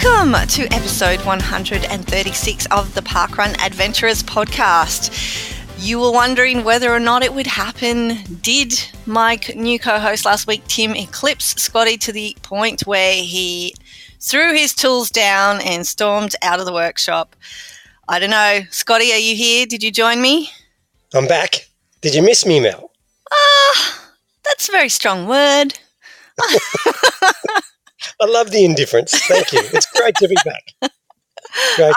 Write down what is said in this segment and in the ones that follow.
Welcome to episode 136 of the Parkrun Adventurers podcast. You were wondering whether or not it would happen. Did my new co-host last week, Tim, eclipse Scotty to the point where he threw his tools down and stormed out of the workshop? I don't know. Scotty, are you here? Did you join me? I'm back. Did you miss me, Mel? That's a very strong word. I love the indifference. Thank you. It's great to be back.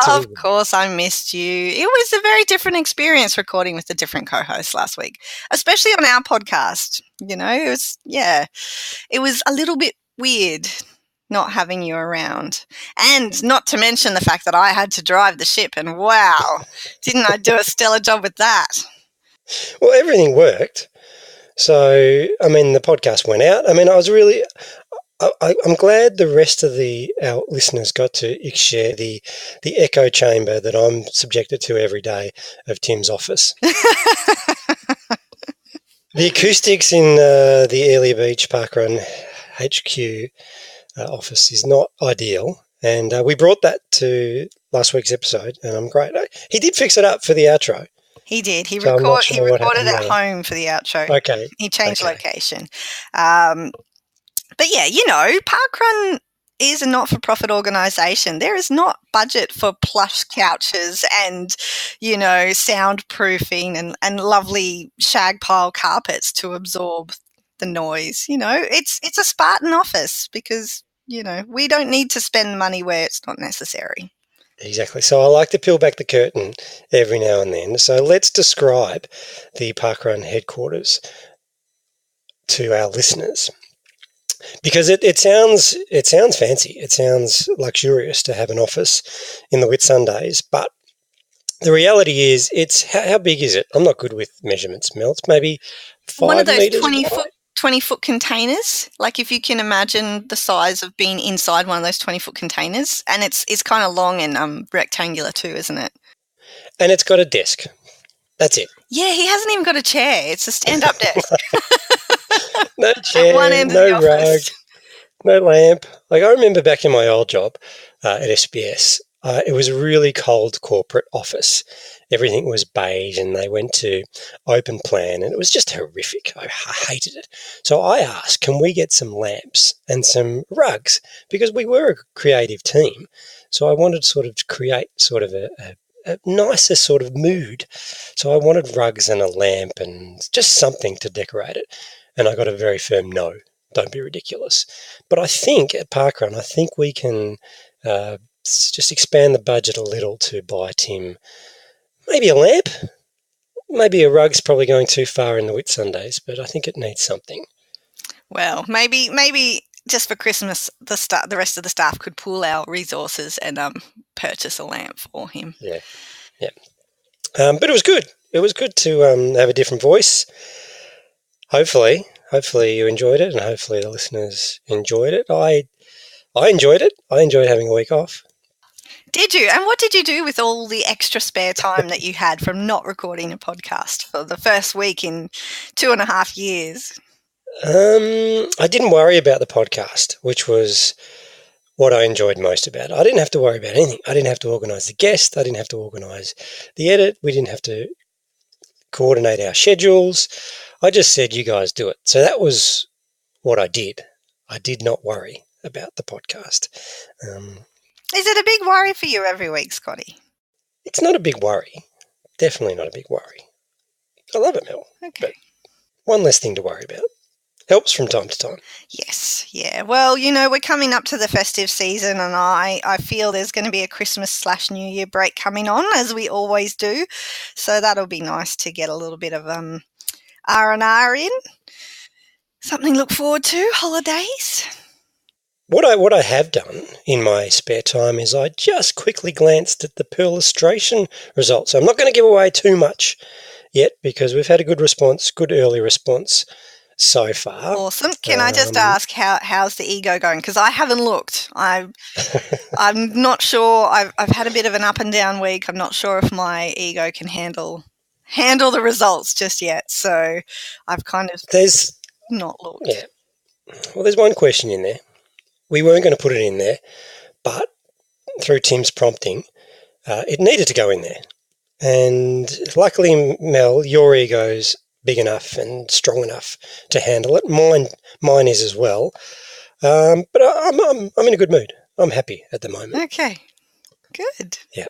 Of course, I missed you. It was a very different experience recording with a different co-host last week, especially on our podcast. You know, it was a little bit weird not having you around. And not to mention the fact that I had to drive the ship, and wow, didn't I do a stellar job with that? Well, everything worked. So, I mean, the podcast went out. I mean, I'm glad the rest of our listeners got to share the echo chamber that I'm subjected to every day of Tim's office. The acoustics in the Airlie Beach Parkrun HQ office is not ideal, and we brought that to last week's episode, and I'm great. He did fix it up for the outro. He did. He recorded at home for the outro. Okay. He changed location. But yeah, you know, Parkrun is a not-for-profit organisation. There is not budget for plush couches and, you know, soundproofing and lovely shag pile carpets to absorb the noise. You know, it's a Spartan office because, you know, we don't need to spend money where it's not necessary. Exactly. So I like to peel back the curtain every now and then. So let's describe the Parkrun headquarters to our listeners. Because it sounds fancy. It sounds luxurious to have an office in the Whitsundays, but the reality is, how big is it? I'm not good with measurements, Mel. It's maybe 5 meters. One of those 20-foot containers. Like if you can imagine the size of being inside one of those 20-foot containers, and it's kind of long and rectangular too, isn't it? And it's got a desk. That's it. Yeah, he hasn't even got a chair. It's a stand-up desk. No chair, no rug, no lamp. Like I remember back in my old job at SBS, it was a really cold corporate office. Everything was beige and they went to open plan and it was just horrific. I hated it. So I asked, can we get some lamps and some rugs? Because we were a creative team. So I wanted to sort of create sort of a nicer sort of mood. So I wanted rugs and a lamp and just something to decorate it. And I got a very firm no, don't be ridiculous. But I think at Parkrun, we can just expand the budget a little to buy Tim maybe a lamp. Maybe a rug's probably going too far in the Whitsundays, but I think it needs something. Well, maybe just for Christmas, the rest of the staff could pool our resources and purchase a lamp for him. Yeah. But it was good. It was good to have a different voice. Hopefully you enjoyed it, and hopefully the listeners enjoyed it. I enjoyed it. I enjoyed having a week off. Did you? And what did you do with all the extra spare time that you had from not recording a podcast for the first week in 2.5 years? I didn't worry about the podcast, which was what I enjoyed most about it. I didn't have to worry about anything. I didn't have to organise the guest. I didn't have to organise the edit. We didn't have to coordinate our schedules. I just said, you guys do it. So that was what I did. I did not worry about the podcast. Is it a big worry for you every week, Scotty? It's not a big worry. Definitely not a big worry. I love it, Mel. Okay. But one less thing to worry about. Helps from time to time. Yes, yeah. Well, you know, we're coming up to the festive season and I feel there's going to be a Christmas/New Year break coming on, as we always do. So that'll be nice to get a little bit of R&R in. Something to look forward to, holidays. What I have done in my spare time is I just quickly glanced at the Perlustration results. So I'm not going to give away too much yet because we've had a good early response so far. Awesome. Can I just ask how's the ego going? Because I haven't looked. I'm not sure. I've had a bit of an up and down week. I'm not sure if my ego can handle the results just yet. So I've kind of not looked. Yeah. Well, there's one question in there. We weren't going to put it in there, but through Tim's prompting, it needed to go in there. And luckily, Mel, your ego's big enough and strong enough to handle it. Mine is as well. But I'm in a good mood. I'm happy at the moment. Okay, good. Yeah.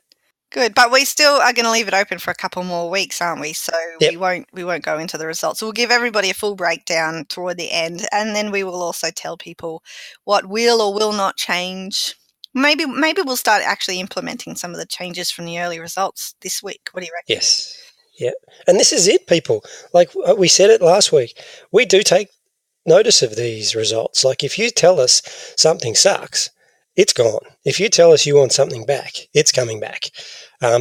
Good, but we still are going to leave it open for a couple more weeks, aren't we? So we won't go into the results. We'll give everybody a full breakdown toward the end, and then we will also tell people what will or will not change. Maybe we'll start actually implementing some of the changes from the early results this week. What do you reckon? Yes. Yeah. And this is it, people. Like we said it last week, we do take notice of these results. Like if you tell us something sucks, it's gone. If you tell us you want something back, it's coming back.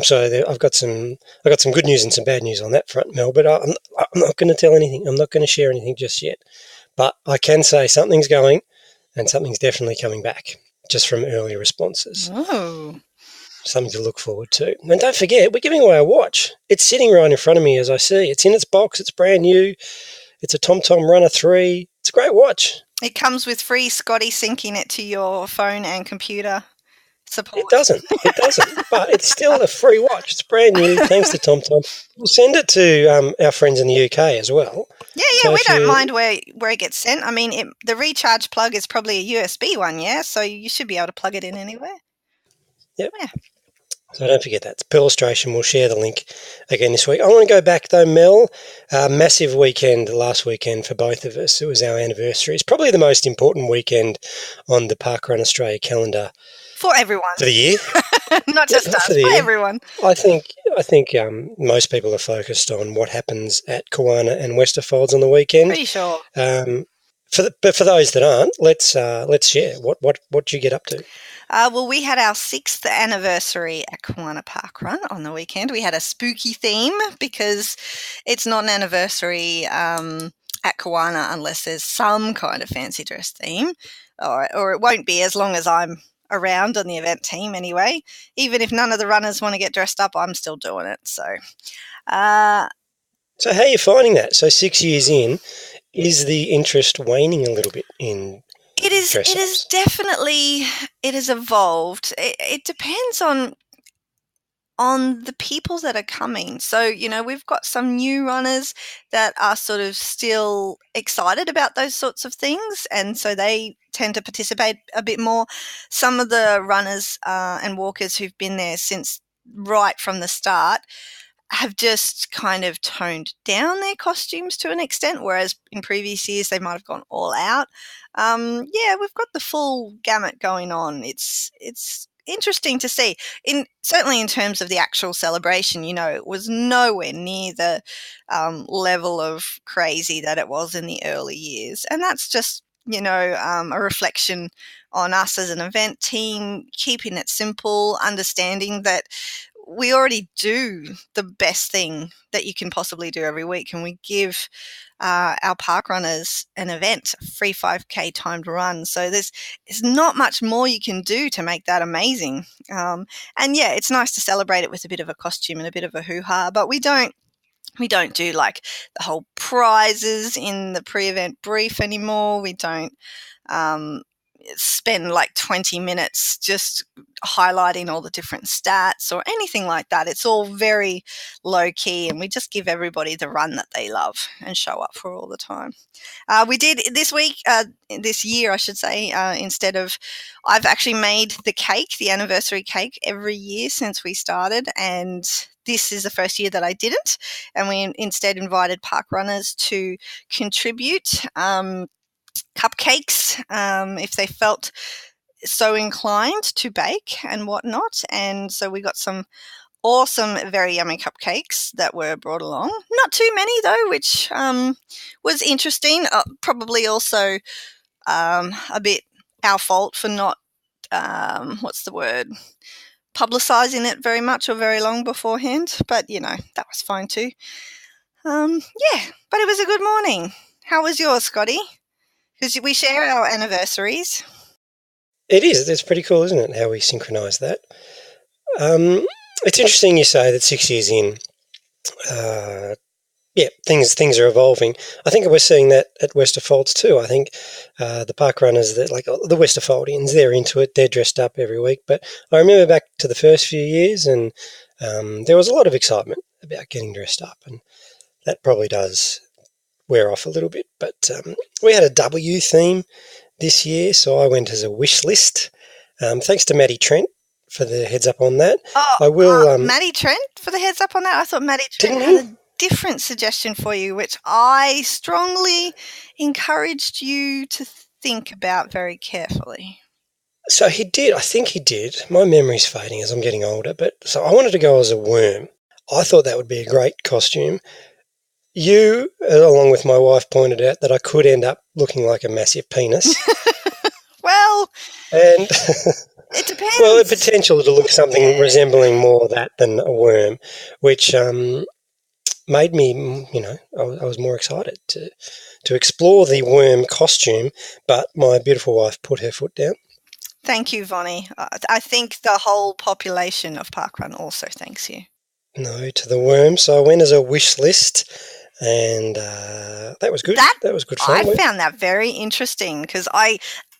So I've got some good news and some bad news on that front, Mel. But I'm not going to tell anything. I'm not going to share anything just yet. But I can say something's going, and something's definitely coming back, just from early responses. Oh. Something to look forward to. And don't forget, we're giving away a watch. It's sitting right in front of me as I see. It's in its box. It's brand new. It's a TomTom Runner 3. It's a great watch. It comes with free Scotty syncing it to your phone and computer support. It doesn't, but it's still a free watch. It's brand new, thanks to TomTom. We'll send it to our friends in the UK as well. Yeah, so we don't mind where it gets sent. I mean, the recharge plug is probably a USB one, yeah? So you should be able to plug it in anywhere. Yep. Yeah. So don't forget that. Per illustration, we'll share the link again this week. I want to go back though, Mel. Massive weekend last weekend for both of us. It was our anniversary. It's probably the most important weekend on the Parkrun Australia calendar. For everyone. For the year. Not just us, for everyone. I think most people are focused on what happens at Kawana and Westerfolds on the weekend. Pretty sure. But for those that aren't, let's share. What you get up to? Well, we had our 6th anniversary at Kawana Parkrun on the weekend. We had a spooky theme because it's not an anniversary at Kawana unless there's some kind of fancy dress theme, or it won't be as long as I'm around on the event team anyway. Even if none of the runners want to get dressed up, I'm still doing it. So how are you finding that? So 6 years in, is the interest waning a little bit in dress-ups? It is definitely, it has evolved. It depends on the people that are coming. So, we've got some new runners that are sort of still excited about those sorts of things, and so they tend to participate a bit more. Some of the runners and walkers who've been there since right from the start have just kind of toned down their costumes to an extent, whereas in previous years they might have gone all out. We've got the full gamut going on. It's interesting to see. Certainly in terms of the actual celebration, it was nowhere near the level of crazy that it was in the early years, and that's just a reflection on us as an event team, keeping it simple, understanding that we already do the best thing that you can possibly do every week, and we give our park runners an event, a free 5K timed run. So there's not much more you can do to make that amazing. It's nice to celebrate it with a bit of a costume and a bit of a hoo-ha, but we don't do like the whole prizes in the pre-event brief anymore. We don't spend like 20 minutes just highlighting all the different stats or anything like that. It's all very low key, and we just give everybody the run that they love and show up for all the time. We did this year, I should say, I've actually made the cake, the anniversary cake, every year since we started, and this is the first year that I didn't, and we instead invited park runners to contribute cupcakes if they felt so inclined to bake and whatnot. And so we got some awesome, very yummy cupcakes that were brought along. Not too many though, which was interesting. Probably also a bit our fault for not, publicising it very much or very long beforehand. But, that was fine too. But it was a good morning. How was yours, Scotty? Because we share our anniversaries. It is. It's pretty cool, isn't it, how we synchronise that? It's interesting you say that 6 years in, yeah, things are evolving. I think we're seeing that at Westerfolds too. I think the park runners, that like the Westerfoldians, they're into it. They're dressed up every week. But I remember back to the first few years, and there was a lot of excitement about getting dressed up, and that probably does wear off a little bit. But we had a W theme this year, so I went as a wish list. Thanks to Maddie Trent for the heads up on that. Oh, I will. Maddie Trent for the heads up on that. I thought Maddie Trent Didn't had he? a different suggestion for you, which I strongly encouraged you to think about very carefully. So he did. I think he did. My memory's fading as I'm getting older. But so I wanted to go as a worm. I thought that would be a great costume. You, along with my wife, pointed out that I could end up looking like a massive penis. Well, and it depends. well, the potential to look something resembling more that than a worm, which made me, I was more excited to explore the worm costume. But my beautiful wife put her foot down. Thank you, Vonnie. I think the whole population of Parkrun also thanks you. No, to the worm. So I went as a wish list, and that was good. That was good fun. I found that very interesting because I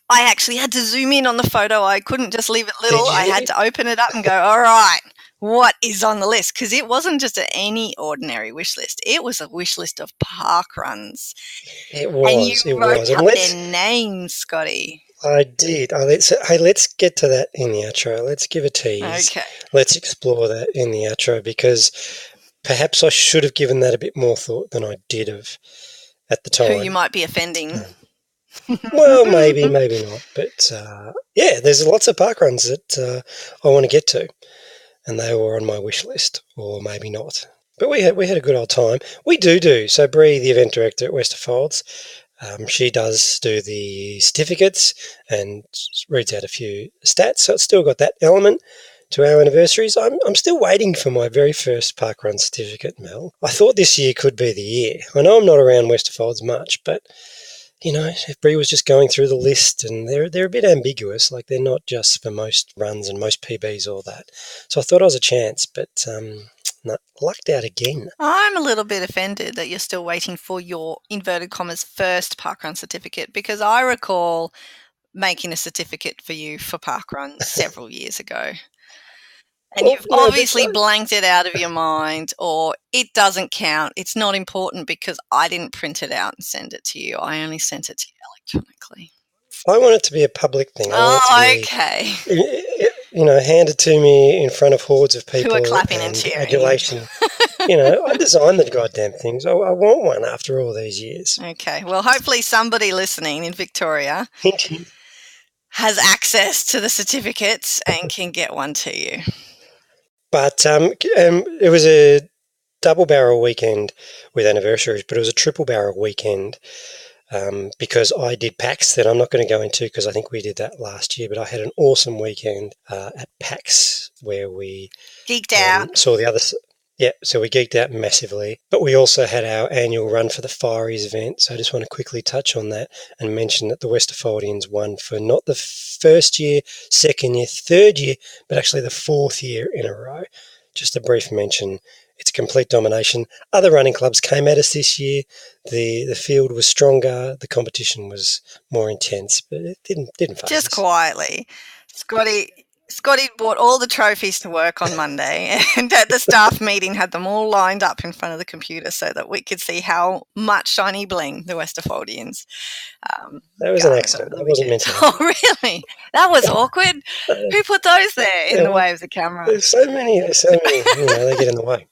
actually had to zoom in on the photo. I couldn't just leave it little. I had to open it up and go, all right, what is on the list? Because it wasn't just any ordinary wish list. It was a wish list of parkruns. It was. And you wrote up their names, Scotty. I did. Let's get to that in the outro. Let's give a tease. Okay. Let's explore that in the outro, because perhaps I should have given that a bit more thought than I did have at the time. Who you might be offending. Well, maybe not. But yeah, there's lots of parkruns that I want to get to, and they were on my wish list, or maybe not. But we had a good old time. We do. So Bree, the event director at Westerfolds, she does do the certificates and reads out a few stats. So it's still got that element to our anniversaries. I'm still waiting for my very first parkrun certificate, Mel. I thought this year could be the year. I know I'm not around Westerfolds much, but if Bree was just going through the list, and they're a bit ambiguous, like they're not just for most runs and most PBs or that. So I thought I was a chance, but no, lucked out again. I'm a little bit offended that you're still waiting for your, inverted commas, first parkrun certificate, because I recall making a certificate for you for parkrun several years ago. And you've obviously blanked it out of your mind, or it doesn't count. It's not important because I didn't print it out and send it to you. I only sent it to you electronically. I want it to be a public thing. Okay. Handed to me in front of hordes of people who are clapping and cheering. Adulation. I designed the goddamn things. I want one after all these years. Okay. Well, hopefully somebody listening in Victoria has access to the certificates and can get one to you. But it was a double barrel weekend with anniversaries, but it was a triple barrel weekend because I did PAX that I'm not going to go into because I think we did that last year. But I had an awesome weekend at PAX where we geeked out. Saw the other. Yeah, so we geeked out massively. But we also had our annual Run for the Fireys event. So I just want to quickly touch on that and mention that the Westerfoldians won for not the first year, second year, third year, but actually the fourth year in a row. Just a brief mention. It's complete domination. Other running clubs came at us this year. The field was stronger. The competition was more intense, but it didn't faze us. Just quietly. Scotty brought all the trophies to work on Monday, and at the staff meeting had them all lined up in front of the computer so that we could see how much shiny bling the Westerfoldians. That was an accident. That wasn't meant to happen. Oh, really? That was awkward. Who put those there in the way of the camera? There's so many. They get in the way.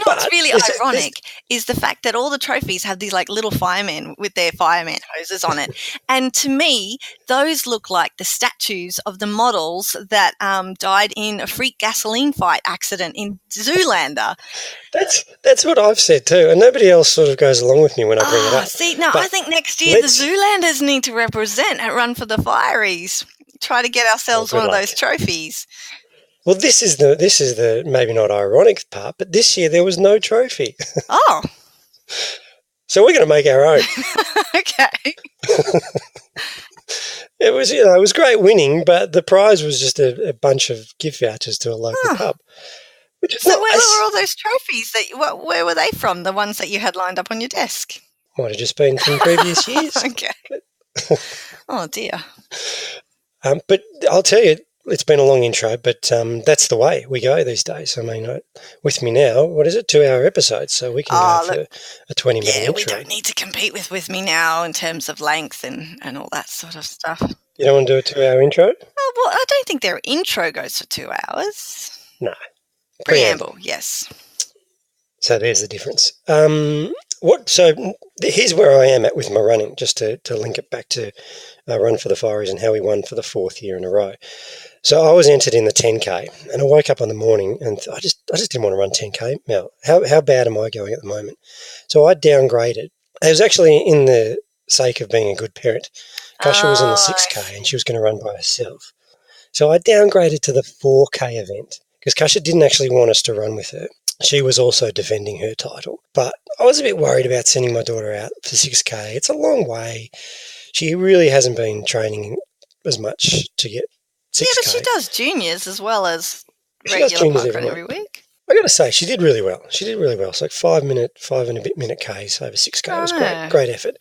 What's really ironic is the fact that all the trophies have these like little firemen with their fireman hoses on it. And to me, those look like the statues of the models that died in a freak gasoline fight accident in Zoolander. That's what I've said too. And nobody else sort of goes along with me when I bring it up. I think next year the Zoolanders need to represent at Run for the Fireys. Try to get ourselves one of those trophies. Well, this is the maybe not ironic part, but this year there was no trophy. Oh. So we're going to make our own. Okay. It was great winning, but the prize was just a bunch of gift vouchers to a local pub. which is So nice. where were all those trophies? Where were they from? The ones that you had lined up on your desk? Might have just been from previous years. Okay. Oh, dear. But I'll tell you, it's been a long intro, but that's the way we go these days. I mean, with me now, what is it, 2-hour episodes, so we can go for a 20-minute intro. Yeah, we don't need to compete with me now in terms of length and all that sort of stuff. You don't want to do a 2-hour intro? Oh, well, I don't think their intro goes for 2 hours. No. Preamble, yes. So there's the difference. So here's where I am at with my running, just to link it back to Run for the Fireys and how we won for the 4th year in a row. So I was entered in the 10K, and I woke up in the morning and I just didn't want to run 10K. Now, how bad am I going at the moment? So I downgraded. It was actually in the sake of being a good parent. Kasha was in the 6K and she was going to run by herself. So I downgraded to the 4K event because Kasha didn't actually want us to run with her. She was also defending her title. But I was a bit worried about sending my daughter out for 6K. It's a long way. She really hasn't been training as much to get 6K. Yeah, but she does juniors as well as regular parkrun every week. I got to say, she did really well. It's like 5 and a bit minute Ks over 6K. It was great effort.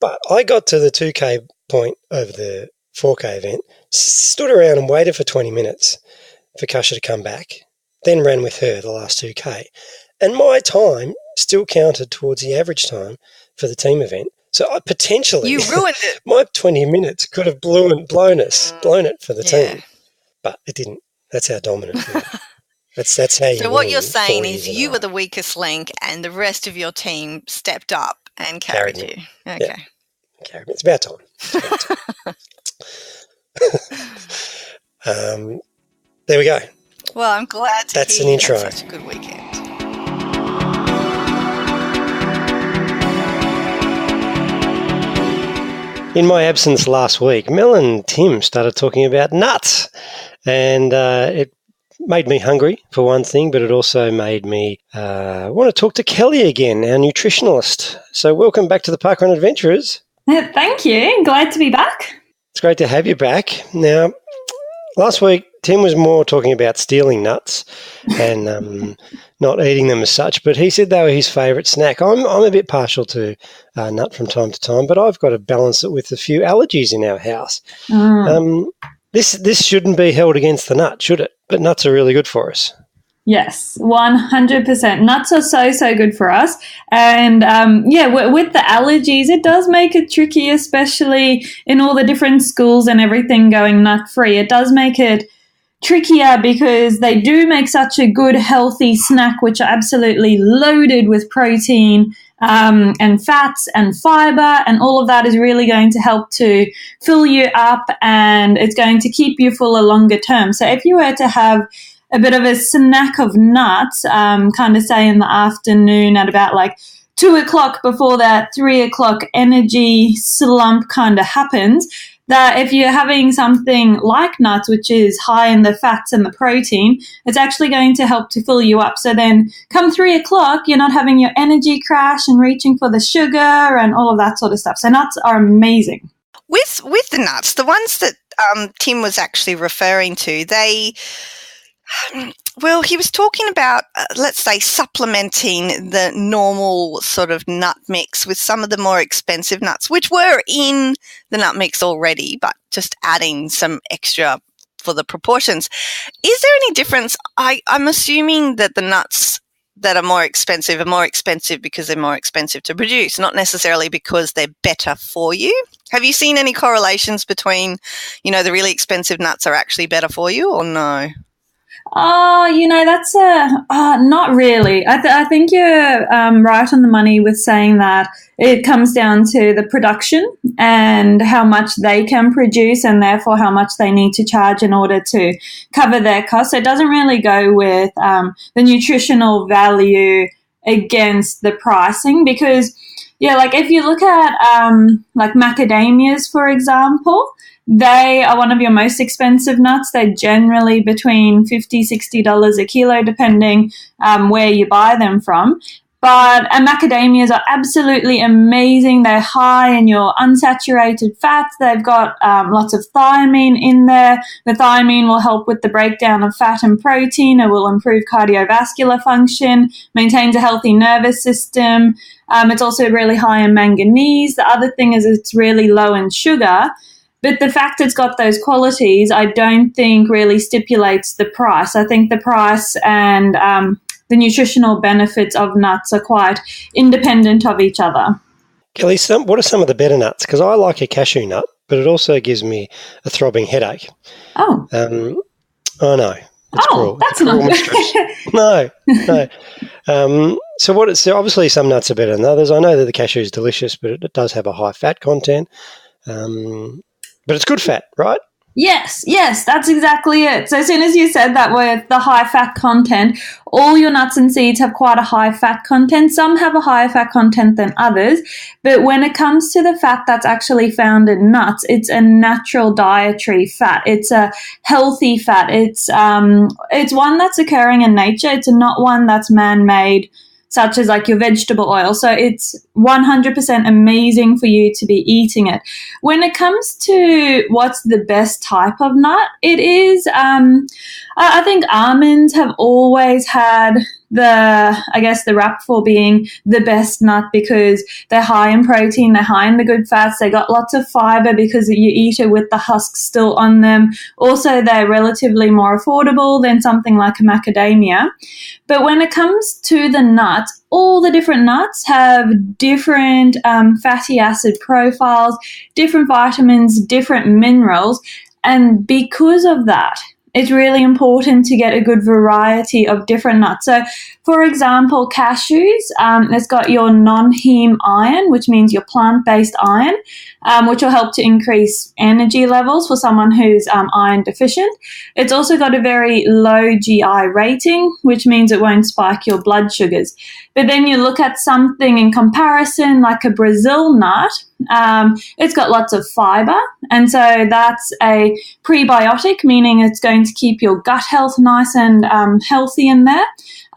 But I got to the 2K point over the 4K event, stood around and waited for 20 minutes for Kasha to come back, then ran with her the last 2K. And my time still counted towards the average time for the team event. So I potentially... You ruined it. My 20 minutes could have blown it for the team. But it didn't. That's how dominant we were. That's how you So what you're saying is you were the weakest link and the rest of your team stepped up and carried you. Okay. Yeah. It's about time. There we go. Well, I'm glad to That's hear an intro. you had such a good weekend. In my absence last week, Mel and Tim started talking about nuts, and it made me hungry for one thing, but it also made me want to talk to Kelly again, our nutritionist. So welcome back to the Parkrun Adventurers. Thank you. Glad to be back. It's great to have you back. Now, last week, Tim was more talking about stealing nuts and not eating them as such, but he said they were his favourite snack. I'm a bit partial to nut from time to time, but I've got to balance it with a few allergies in our house. This shouldn't be held against the nut, should it? But nuts are really good for us. Yes, 100%. Nuts are so good for us. And with the allergies, it does make it tricky, especially in all the different schools and everything going nut-free. It does make it trickier because they do make such a good, healthy snack, which are absolutely loaded with protein and fats and fiber, and all of that is really going to help to fill you up, and it's going to keep you full a longer term. So if you were to have a bit of a snack of nuts, kind of say in the afternoon at about like 2 o'clock before that 3 o'clock energy slump kind of happens, that if you're having something like nuts, which is high in the fats and the protein, it's actually going to help to fill you up. So then come 3 o'clock, you're not having your energy crash and reaching for the sugar and all of that sort of stuff. So nuts are amazing. With the nuts, the ones that Tim was actually referring to, he was talking about, let's say, supplementing the normal sort of nut mix with some of the more expensive nuts, which were in the nut mix already, but just adding some extra for the proportions. Is there any difference? I'm assuming that the nuts that are more expensive because they're more expensive to produce, not necessarily because they're better for you. Have you seen any correlations between, the really expensive nuts are actually better for you, or no? That's not really. I think you're right on the money with saying that it comes down to the production and how much they can produce, and therefore how much they need to charge in order to cover their costs. So it doesn't really go with the nutritional value against the pricing, because like if you look at like macadamias, for example, they are one of your most expensive nuts. They're generally between $50, $60 a kilo, depending where you buy them from. And macadamias are absolutely amazing. They're high in your unsaturated fats. They've got lots of thiamine in there. The thiamine will help with the breakdown of fat and protein. It will improve cardiovascular function, maintains a healthy nervous system. It's also really high in manganese. The other thing is it's really low in sugar. But the fact it's got those qualities, I don't think really stipulates the price. I think the price and the nutritional benefits of nuts are quite independent of each other. Kelly, what are some of the better nuts? Because I like a cashew nut, but it also gives me a throbbing headache. Oh. Oh, no. It's cruel. That's not good. No. So obviously some nuts are better than others. I know that the cashew is delicious, but it does have a high fat content. But it's good fat, right? Yes, that's exactly it. So as soon as you said that with the high fat content, all your nuts and seeds have quite a high fat content. Some have a higher fat content than others. But when it comes to the fat that's actually found in nuts, it's a natural dietary fat. It's a healthy fat. It's one that's occurring in nature. It's not one that's man-made, such as like your vegetable oil. So it's 100% amazing for you to be eating it. When it comes to what's the best type of nut, it is, I think almonds have always had the rap for being the best nut because they're high in protein, they're high in the good fats, they got lots of fiber because you eat it with the husks still on them. Also, they're relatively more affordable than something like a macadamia. But when it comes to the nuts, all the different nuts have different fatty acid profiles, different vitamins, different minerals. And because of that, it's really important to get a good variety of different nuts. So, for example, cashews, it's got your non-heme iron, which means your plant-based iron, which will help to increase energy levels for someone who's iron deficient. It's also got a very low GI rating, which means it won't spike your blood sugars. But then you look at something in comparison like a Brazil nut, it's got lots of fiber, and so that's a prebiotic, meaning it's going to keep your gut health nice and healthy in there.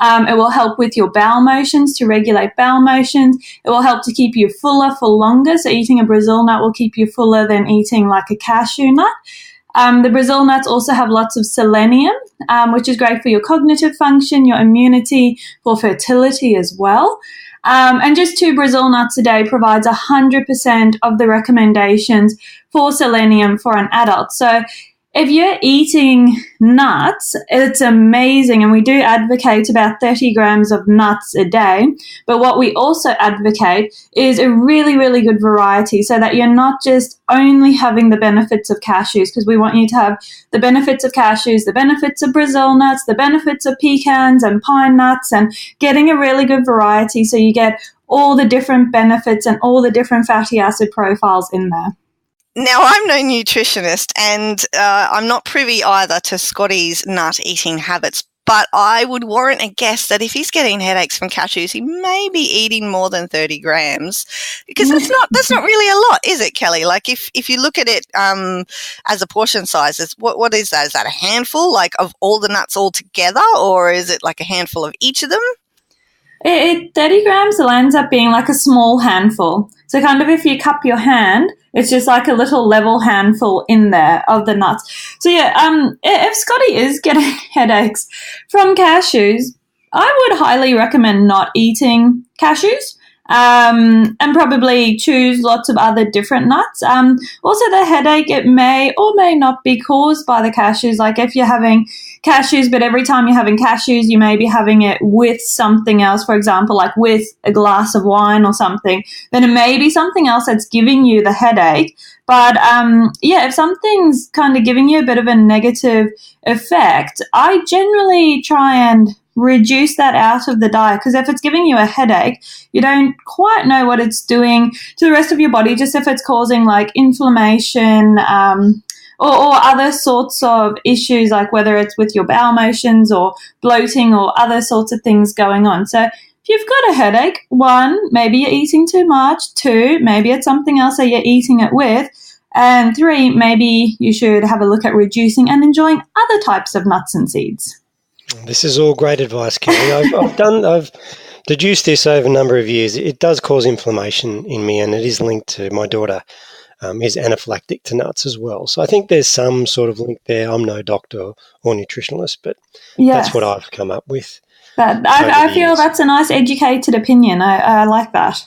It will help with your bowel motions, to regulate bowel motions. It will help to keep you fuller for longer, so eating a Brazil nut will keep you fuller than eating like a cashew nut. The Brazil nuts also have lots of selenium, which is great for your cognitive function, your immunity, for fertility as well. And just 2 Brazil nuts a day provides 100% of the recommendations for selenium for an adult. So if you're eating nuts, it's amazing. And we do advocate about 30 grams of nuts a day. But what we also advocate is a really, really good variety so that you're not just only having the benefits of cashews, because we want you to have the benefits of cashews, the benefits of Brazil nuts, the benefits of pecans and pine nuts, and getting a really good variety so you get all the different benefits and all the different fatty acid profiles in there. Now, I'm no nutritionist, and I'm not privy either to Scotty's nut eating habits, but I would warrant a guess that if he's getting headaches from cashews, he may be eating more than 30 grams, because that's not really a lot, is it, Kelly? Like if you look at it as a portion size, what is that? Is that a handful, like of all the nuts all together, or is it like a handful of each of them? 30 grams ends up being like a small handful. So kind of if you cup your hand, it's just like a little level handful in there of the nuts. So yeah, if Scotty is getting headaches from cashews, I would highly recommend not eating cashews. And probably choose lots of other different nuts. Also, the headache, it may or may not be caused by the cashews. Like if you're having cashews, but every time you're having cashews, you may be having it with something else, for example, like with a glass of wine or something, then it may be something else that's giving you the headache. But if something's kind of giving you a bit of a negative effect, I generally try and reduce that out of the diet, because if it's giving you a headache, you don't quite know what it's doing to the rest of your body, just if it's causing like inflammation or other sorts of issues, like whether it's with your bowel motions or bloating or other sorts of things going on. So if you've got a headache, 1, maybe you're eating too much. 2, maybe it's something else that you're eating it with. And 3, maybe you should have a look at reducing and enjoying other types of nuts and seeds. This is all great advice, Kelly. I've deduced this over a number of years. It does cause inflammation in me, and it is linked to my daughter is anaphylactic to nuts as well. So I think there's some sort of link there. I'm no doctor or nutritionalist, but that's what I've come up with. I feel that's a nice educated opinion. I like that.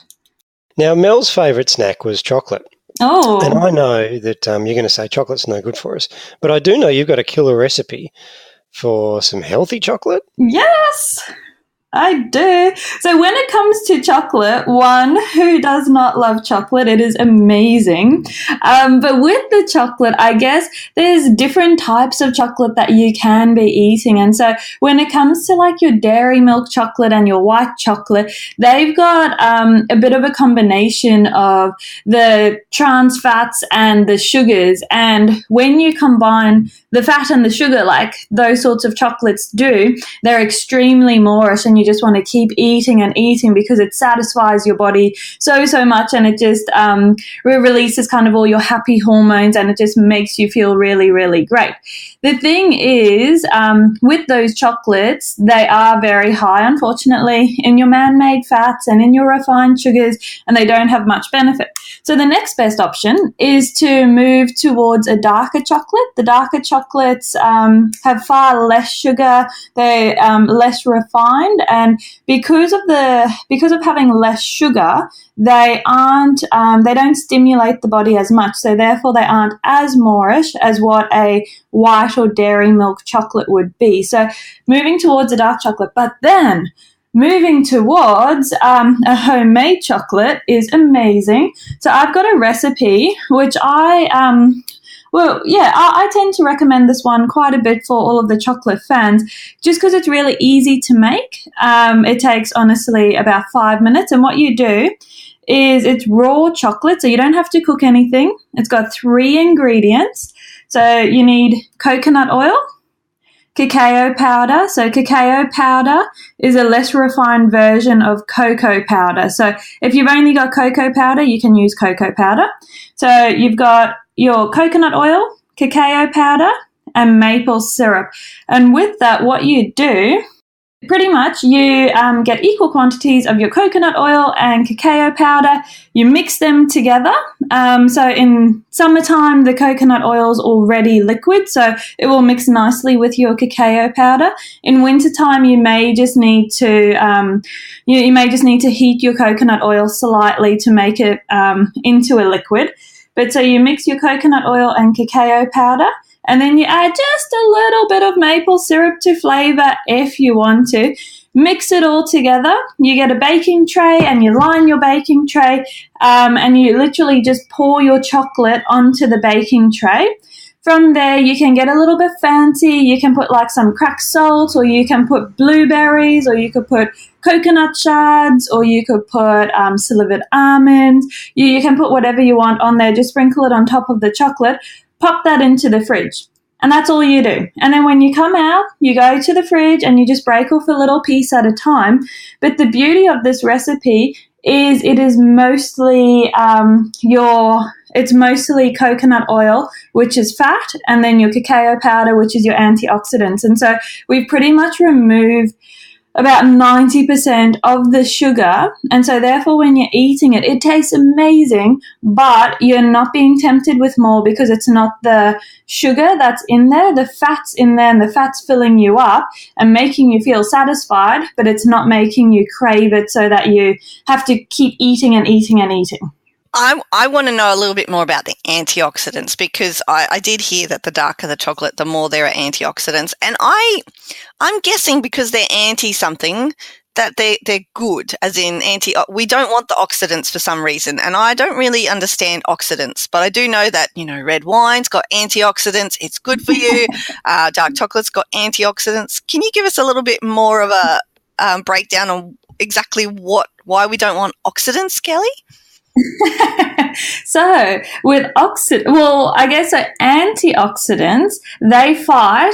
Now, Mel's favourite snack was chocolate. Oh. And I know that you're going to say chocolate's no good for us, but I do know you've got a killer recipe for some healthy chocolate. Yes, I do. So when it comes to chocolate, one, who does not love chocolate? It is amazing. But with the chocolate, I guess there's different types of chocolate that you can be eating. And so when it comes to like your dairy milk chocolate and your white chocolate, they've got a bit of a combination of the trans fats and the sugars. And when you combine the fat and the sugar, like those sorts of chocolates do, they're extremely moreish, and you just want to keep eating and eating because it satisfies your body so much, and it just releases kind of all your happy hormones, and it just makes you feel really, really great. The thing is, with those chocolates, they are very high, unfortunately, in your man-made fats and in your refined sugars, and they don't have much benefit. So the next best option is to move towards a darker chocolate. The darker chocolates have far less sugar, they're less refined, and because of having less sugar, they don't stimulate the body as much, so therefore they aren't as moreish as what a white or dairy milk chocolate would be. So moving towards a dark chocolate, but then moving towards a homemade chocolate is amazing. So I've got a recipe which I tend to recommend this one quite a bit for all of the chocolate fans, just because it's really easy to make. It takes, honestly, about 5 minutes. And what you do is it's raw chocolate, so you don't have to cook anything. It's got 3 ingredients. So you need coconut oil, cacao powder. So cacao powder is a less refined version of cocoa powder. So if you've only got cocoa powder, you can use cocoa powder. So you've got your coconut oil, cacao powder, and maple syrup. And with that, what you do, pretty much you get equal quantities of your coconut oil and cacao powder. You mix them together. So in summertime, the coconut oil is already liquid, so it will mix nicely with your cacao powder. In wintertime, you may just need to heat your coconut oil slightly to make it into a liquid. But so you mix your coconut oil and cacao powder, and then you add just a little bit of maple syrup to flavour if you want to. Mix it all together. You get a baking tray and you line your baking tray, and you literally just pour your chocolate onto the baking tray. From there, you can get a little bit fancy. You can put like some cracked salt, or you can put blueberries, or you could put coconut shards, or you could put slivered almonds. You can put whatever you want on there. Just sprinkle it on top of the chocolate. Pop that into the fridge. And that's all you do. And then when you come out, you go to the fridge and you just break off a little piece at a time. But the beauty of this recipe is it is mostly it's mostly coconut oil, which is fat, and then your cacao powder, which is your antioxidants. And so we've pretty much removed about 90% of the sugar, and so therefore when you're eating it, it tastes amazing, but you're not being tempted with more because it's not the sugar that's in there, the fat's in there, and the fat's filling you up and making you feel satisfied, but it's not making you crave it so that you have to keep eating and eating and eating. I want to know a little bit more about the antioxidants, because I did hear that the darker the chocolate, the more there are antioxidants. And I'm guessing because they're anti-something that they're good, as in we don't want the oxidants for some reason. And I don't really understand oxidants, but I do know that, red wine's got antioxidants. It's good for you. Dark chocolate's got antioxidants. Can you give us a little bit more of a breakdown on exactly why we don't want oxidants, Kelly? So with antioxidants, they fight,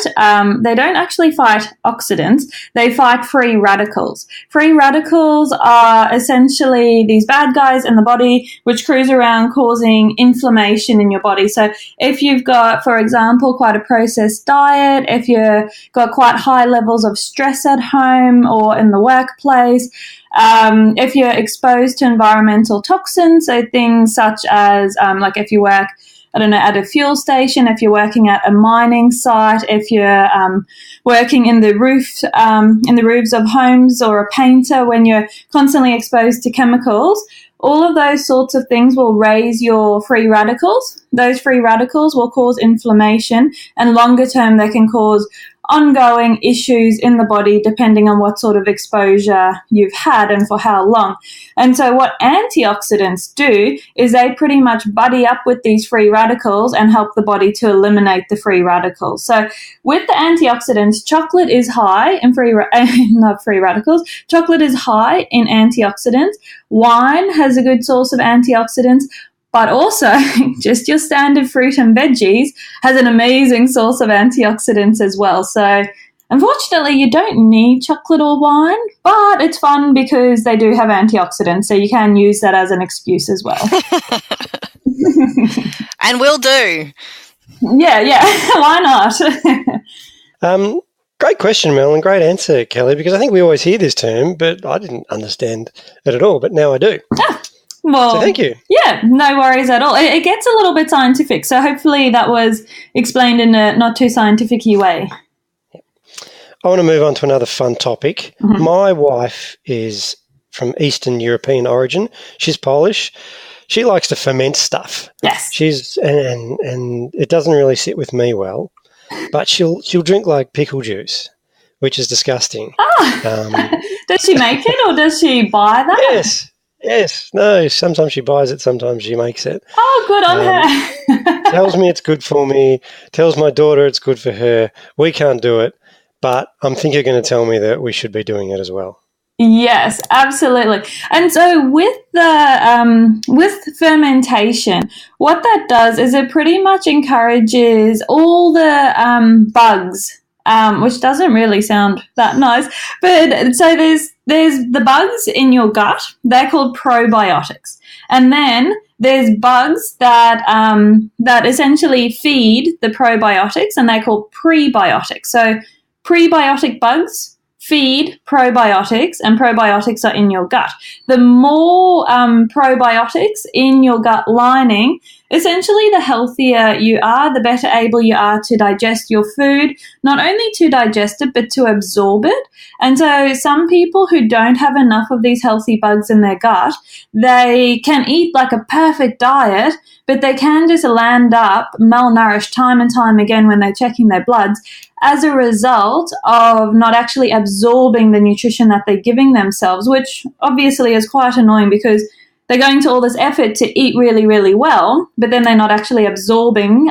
they don't actually fight oxidants, they fight free radicals. Free radicals are essentially these bad guys in the body which cruise around causing inflammation in your body. So if you've got, for example, quite a processed diet, if you've got quite high levels of stress at home or in the workplace, If you're exposed to environmental toxins, so things such as like if you work, I don't know, at a fuel station, if you're working at a mining site, if you're working in the roofs of homes, or a painter, when you're constantly exposed to chemicals, all of those sorts of things will raise your free radicals. Those free radicals will cause inflammation, and longer term they can cause ongoing issues in the body depending on what sort of exposure you've had and for how long. And so what antioxidants do is they pretty much buddy up with these free radicals and help the body to eliminate the free radicals. So with the antioxidants, chocolate is high in not free radicals. Chocolate is high in antioxidants. Wine has a good source of antioxidants. But also, just your standard fruit and veggies has an amazing source of antioxidants as well. So, unfortunately, you don't need chocolate or wine, but it's fun because they do have antioxidants. So you can use that as an excuse as well. And will do. Yeah. Why not? Great question, Mel, and great answer, Kelly, because I think we always hear this term, but I didn't understand it at all, but now I do. Well, so thank you. Yeah, no worries at all. It gets a little bit scientific, so hopefully that was explained in a not too scientific-y way. I want to move on to another fun topic. Mm-hmm. My wife is from Eastern European origin. She's Polish. She likes to ferment stuff. Yes. And it doesn't really sit with me well, but she'll drink like pickle juice, which is disgusting. Does she make it or does she buy that? Yes. No, sometimes she buys it, sometimes she makes it. Oh, good on her. Tells me it's good for me, tells my daughter it's good for her. We can't do it, but I'm thinking you're going to tell me that we should be doing it as well. Yes, absolutely. And so with fermentation, what that does is it pretty much encourages all the bugs, which doesn't really sound that nice. But so there's the bugs in your gut. They're called probiotics. And then there's bugs that essentially feed the probiotics, and they're called prebiotics. So prebiotic bugs feed probiotics, and probiotics are in your gut. The more probiotics in your gut lining, essentially the healthier you are, the better able you are to digest your food, not only to digest it, but to absorb it. And so some people who don't have enough of these healthy bugs in their gut, they can eat like a perfect diet, but they can just land up malnourished time and time again when they're checking their bloods as a result of not actually absorbing the nutrition that they're giving themselves, which obviously is quite annoying because they're going to all this effort to eat really, really well, but then they're not actually absorbing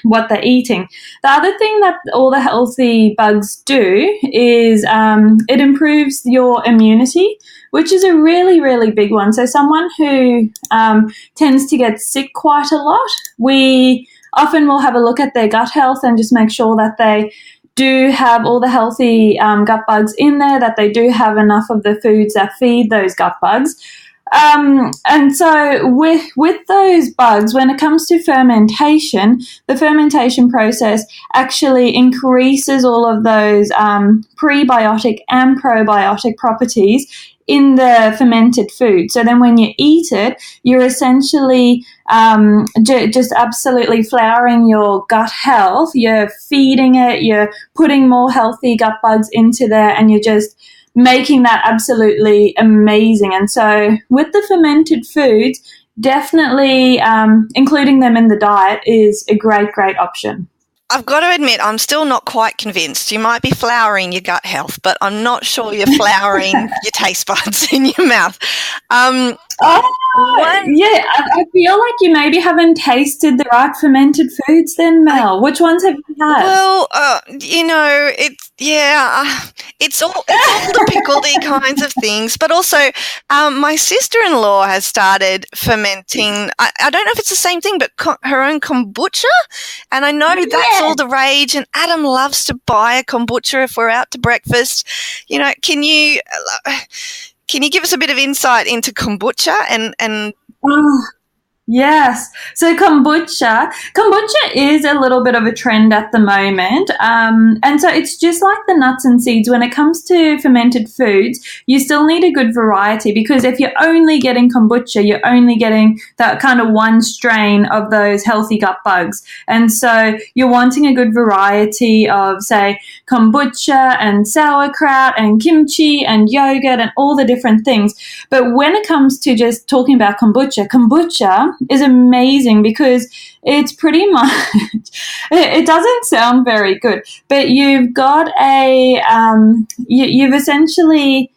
what they're eating. The other thing that all the healthy bugs do is it improves your immunity, which is a really, really big one. So someone who tends to get sick quite a lot, we often will have a look at their gut health and just make sure that they do have all the healthy gut bugs in there, that they do have enough of the foods that feed those gut bugs. And so with those bugs, when it comes to fermentation, the fermentation process actually increases all of those prebiotic and probiotic properties in the fermented food. So then when you eat it, you're essentially just absolutely flowering your gut health. You're feeding it, you're putting more healthy gut bugs into there, and you're just making that absolutely amazing. And so with the fermented foods, definitely including them in the diet is a great, great option. I've got to admit, I'm still not quite convinced. You might be flowering your gut health, but I'm not sure you're flowering your taste buds in your mouth. I feel like you maybe haven't tasted the right fermented foods then, Mel. Which ones have you had? Well, it's all the pickledy kinds of things, but also my sister-in-law has started fermenting. I don't know if it's the same thing, but her own kombucha, and I know that's all the rage, and Adam loves to buy a kombucha if we're out to breakfast. You know, can you give us a bit of insight into kombucha and Yes. So kombucha is a little bit of a trend at the moment. And so it's just like the nuts and seeds. When it comes to fermented foods, you still need a good variety, because if you're only getting kombucha, you're only getting that kind of one strain of those healthy gut bugs. And so you're wanting a good variety of, say, kombucha and sauerkraut and kimchi and yogurt and all the different things. But when it comes to just talking about kombucha is amazing, because it's pretty much, it doesn't sound very good, but you've got you're essentially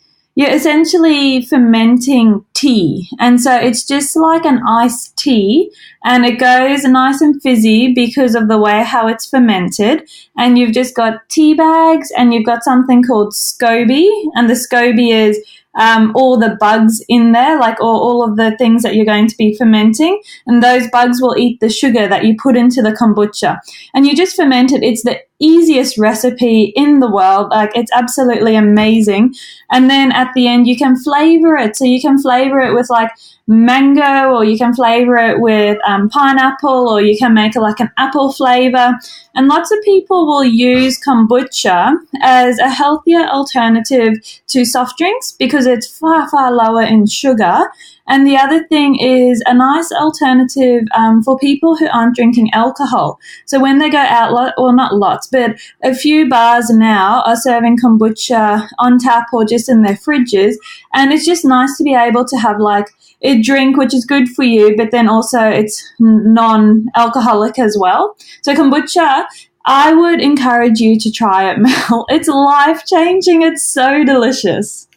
fermenting tea. And so it's just like an iced tea, and it goes nice and fizzy because of the way how it's fermented. And you've just got tea bags, and you've got something called SCOBY, and the SCOBY is all the bugs in there, like all of the things that you're going to be fermenting, and those bugs will eat the sugar that you put into the kombucha, and you just ferment it. It's the easiest recipe in the world. Like, it's absolutely amazing. And then at the end, you can flavor it. So you can flavor it with like mango, or you can flavor it with pineapple, or you can make it like an apple flavor. And lots of people will use kombucha as a healthier alternative to soft drinks, because it's far, far lower in sugar. And the other thing is a nice alternative for people who aren't drinking alcohol. So when they go out, or not lots, but a few bars now are serving kombucha on tap or just in their fridges. And it's just nice to be able to have like a drink which is good for you, but then also it's non-alcoholic as well. So kombucha, I would encourage you to try it, Mel. It's life-changing. It's so delicious.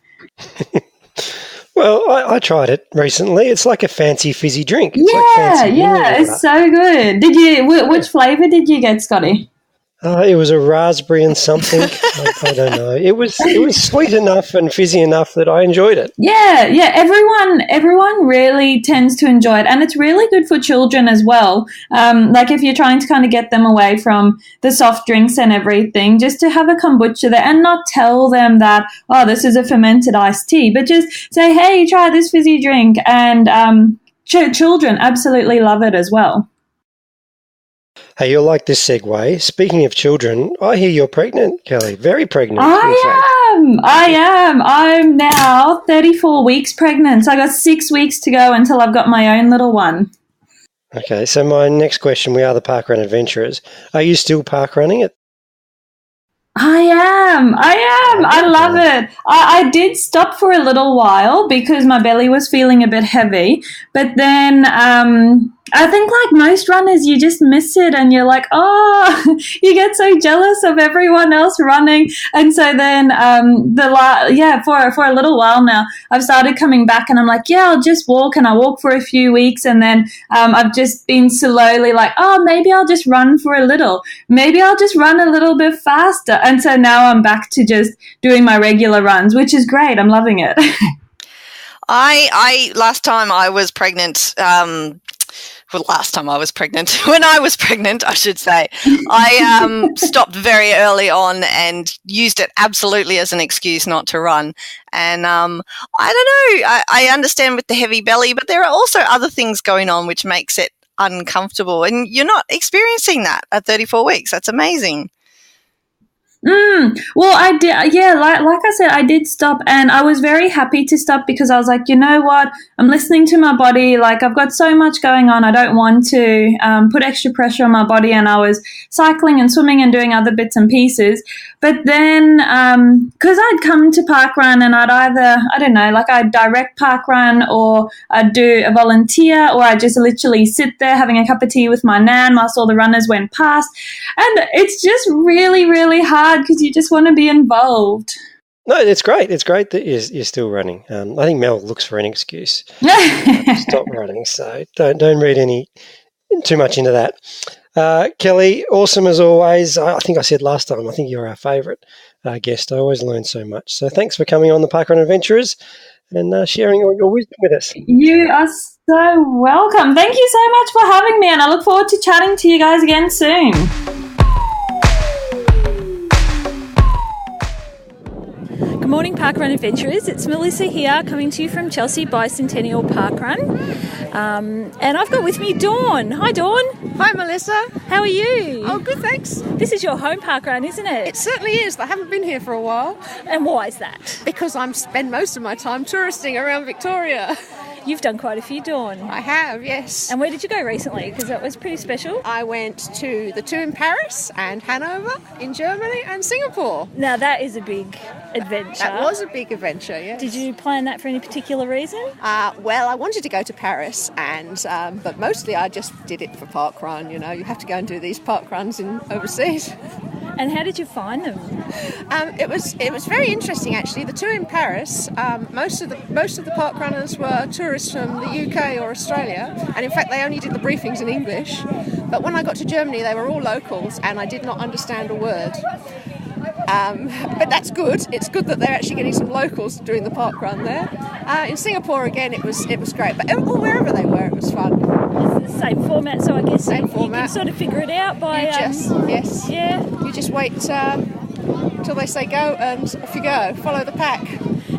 Well, I tried it recently. It's like a fancy fizzy drink. It's it's so good. Which flavour did you get, Scotty? It was a raspberry and something. I don't know. It was sweet enough and fizzy enough that I enjoyed it. Yeah. Everyone really tends to enjoy it, and it's really good for children as well. Like if you're trying to kind of get them away from the soft drinks and everything, just to have a kombucha there and not tell them that, oh, this is a fermented iced tea, but just say, hey, try this fizzy drink, and children absolutely love it as well. Hey, you'll like this segue. Speaking of children, I hear you're pregnant, Kelly. Very pregnant. I am. I'm now 34 weeks pregnant. So I got 6 weeks to go until I've got my own little one. Okay, so my next question, we are the parkrun adventurers. Are you still parkrunning it? I am. I love it. I did stop for a little while because my belly was feeling a bit heavy. But then I think like most runners, you just miss it, and you're like, oh, you get so jealous of everyone else running. And so then for a little while now, I've started coming back, and I'm like, yeah, I'll just walk, and I walk for a few weeks, and then I've just been slowly like, oh, maybe I'll just run for a little. Maybe I'll just run a little bit faster. And so now I'm back to just doing my regular runs, which is great. I'm loving it. I last time I was pregnant, when I was pregnant, I should say, I stopped very early on and used it absolutely as an excuse not to run. And I don't know, I understand with the heavy belly, but there are also other things going on which makes it uncomfortable. And you're not experiencing that at 34 weeks. That's amazing. Well, I did, yeah, like I said, I did stop, and I was very happy to stop because I was like, you know what, I'm listening to my body, like I've got so much going on, I don't want to put extra pressure on my body, and I was cycling and swimming and doing other bits and pieces. But then, because I'd come to parkrun and I'd either, I don't know, like I'd direct parkrun, or I'd do a volunteer, or I'd just literally sit there having a cup of tea with my nan whilst all the runners went past. And it's just really, really hard because you just want to be involved. No, it's great. It's great that you're still running. I think Mel looks for an excuse to stop running, so don't read too much into that. Kelly, awesome as always. I think I said last time, I think you're our favourite guest. I always learn so much. So thanks for coming on the Parkrun Adventurers and sharing all your wisdom with us. You are so welcome. Thank you so much for having me, and I look forward to chatting to you guys again soon. Good morning, Parkrun Adventurers. It's Melissa here, coming to you from Chelsea Bicentennial Parkrun. And I've got with me Dawn. Hi, Dawn. Hi, Melissa. How are you? Oh, good, thanks. This is your home parkrun, isn't it? It certainly is. I haven't been here for a while. And why is that? Because I spend most of my time touristing around Victoria. You've done quite a few, Dawn. I have, yes. And where did you go recently? Because that was pretty special. I went to the two in Paris and Hanover in Germany and Singapore. Now, that is a big adventure. That was a big adventure, yes. Did you plan that for any particular reason? Well, I wanted to go to Paris, but mostly I just did it for parkrun. You know, you have to go and do these parkruns overseas. And how did you find them? It was very interesting, actually. The two in Paris, most of the parkrunners were tourists from the UK or Australia, and in fact they only did the briefings in English. But when I got to Germany, they were all locals, and I did not understand a word. But that's good. It's good that they're actually getting some locals doing the parkrun there. In Singapore, again, it was great. But wherever they were, it was fun. It's the same format, so I guess you format. can sort of figure it out by... Yes. Yeah. You just wait till they say go, and off you go. Follow the pack.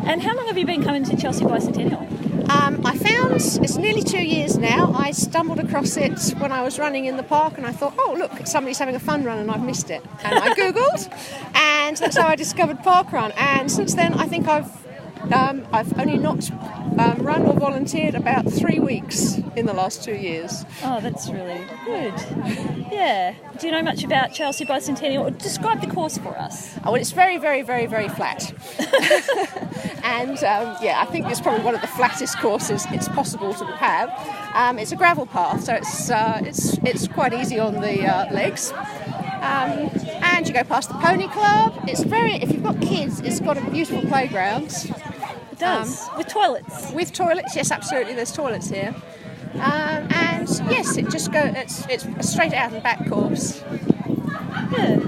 And how long have you been coming to Chelsea Bicentennial? I found it's nearly 2 years now. I stumbled across it when I was running in the park, and I thought, oh look, somebody's having a fun run, and I've missed it. And I googled, and that's how I discovered parkrun. And since then, I think I've only not run or volunteered about 3 weeks in the last 2 years. Oh, that's really good. Yeah. Do you know much about Chelsea Bicentennial? Describe the course for us. Oh, well, it's very, very, very, very flat. And I think it's probably one of the flattest courses it's possible to have. It's a gravel path, so it's quite easy on the legs. And you go past the pony club. If you've got kids, it's got a beautiful playground. It does. With toilets. With toilets, yes, absolutely. There's toilets here. And yes, it's a straight out and back course. Yeah,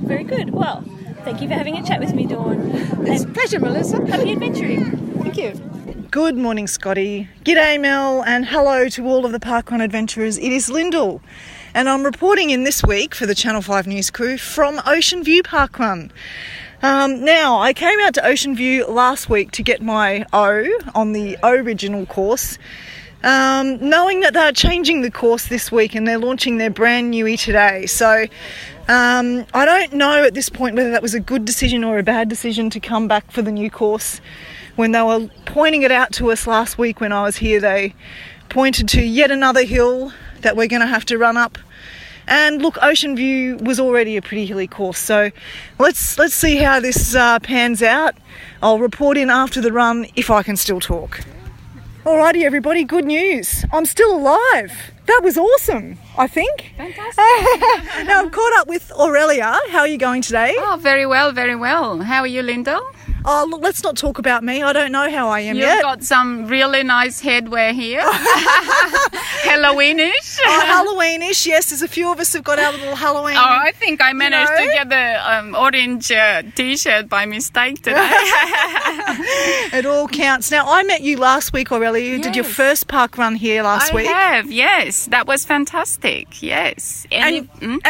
very good. Well, thank you for having a chat with me, Dawn. It's a pleasure, Melissa. Happy adventuring. Thank you. Good morning, Scotty. G'day, Mel, and hello to all of the parkrun adventurers. It is Lyndall, and I'm reporting in this week for the Channel 5 News crew from Ocean View Parkrun. Now, I came out to Ocean View last week to get my O on the original course, knowing that they're changing the course this week and they're launching their brand newie today. So I don't know at this point whether that was a good decision or a bad decision to come back for the new course. When they were pointing it out to us last week when I was here, they pointed to yet another hill that we're going to have to run up. And look, Ocean View was already a pretty hilly course, so let's see how this pans out. I'll report in after the run if I can still talk. Alrighty, everybody, good news. I'm still alive. That was awesome, I think. Fantastic. Now, I'm caught up with Aurelia. How are you going today? Oh, very well, very well. How are you, Lyndall? Oh, look, let's not talk about me. I don't know how I am yet. You've got some really nice headwear here. Halloweenish. Oh, Halloweenish, yes. There's a few of us who've got our little Halloween. Oh, I think I managed to get the orange T-shirt by mistake today. It all counts. Now, I met you last week, Aurelia. You did your first park run here last week. I have, yes. That was fantastic, yes. And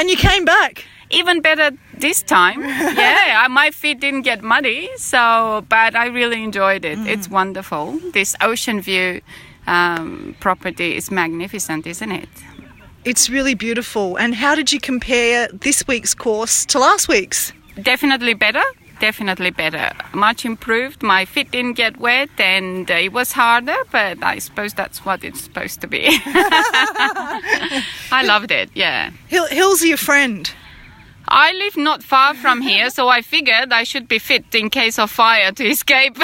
you came back. Even better this time. Yeah, my feet didn't get muddy, but I really enjoyed it. It's wonderful. This Ocean View property is magnificent, isn't it? It's really beautiful. And how did you compare this week's course to last week's? Definitely better. Much improved. My feet didn't get wet and it was harder, but I suppose that's what it's supposed to be. I loved it, yeah. Hill's your friend. I live not far from here, so I figured I should be fit in case of fire to escape.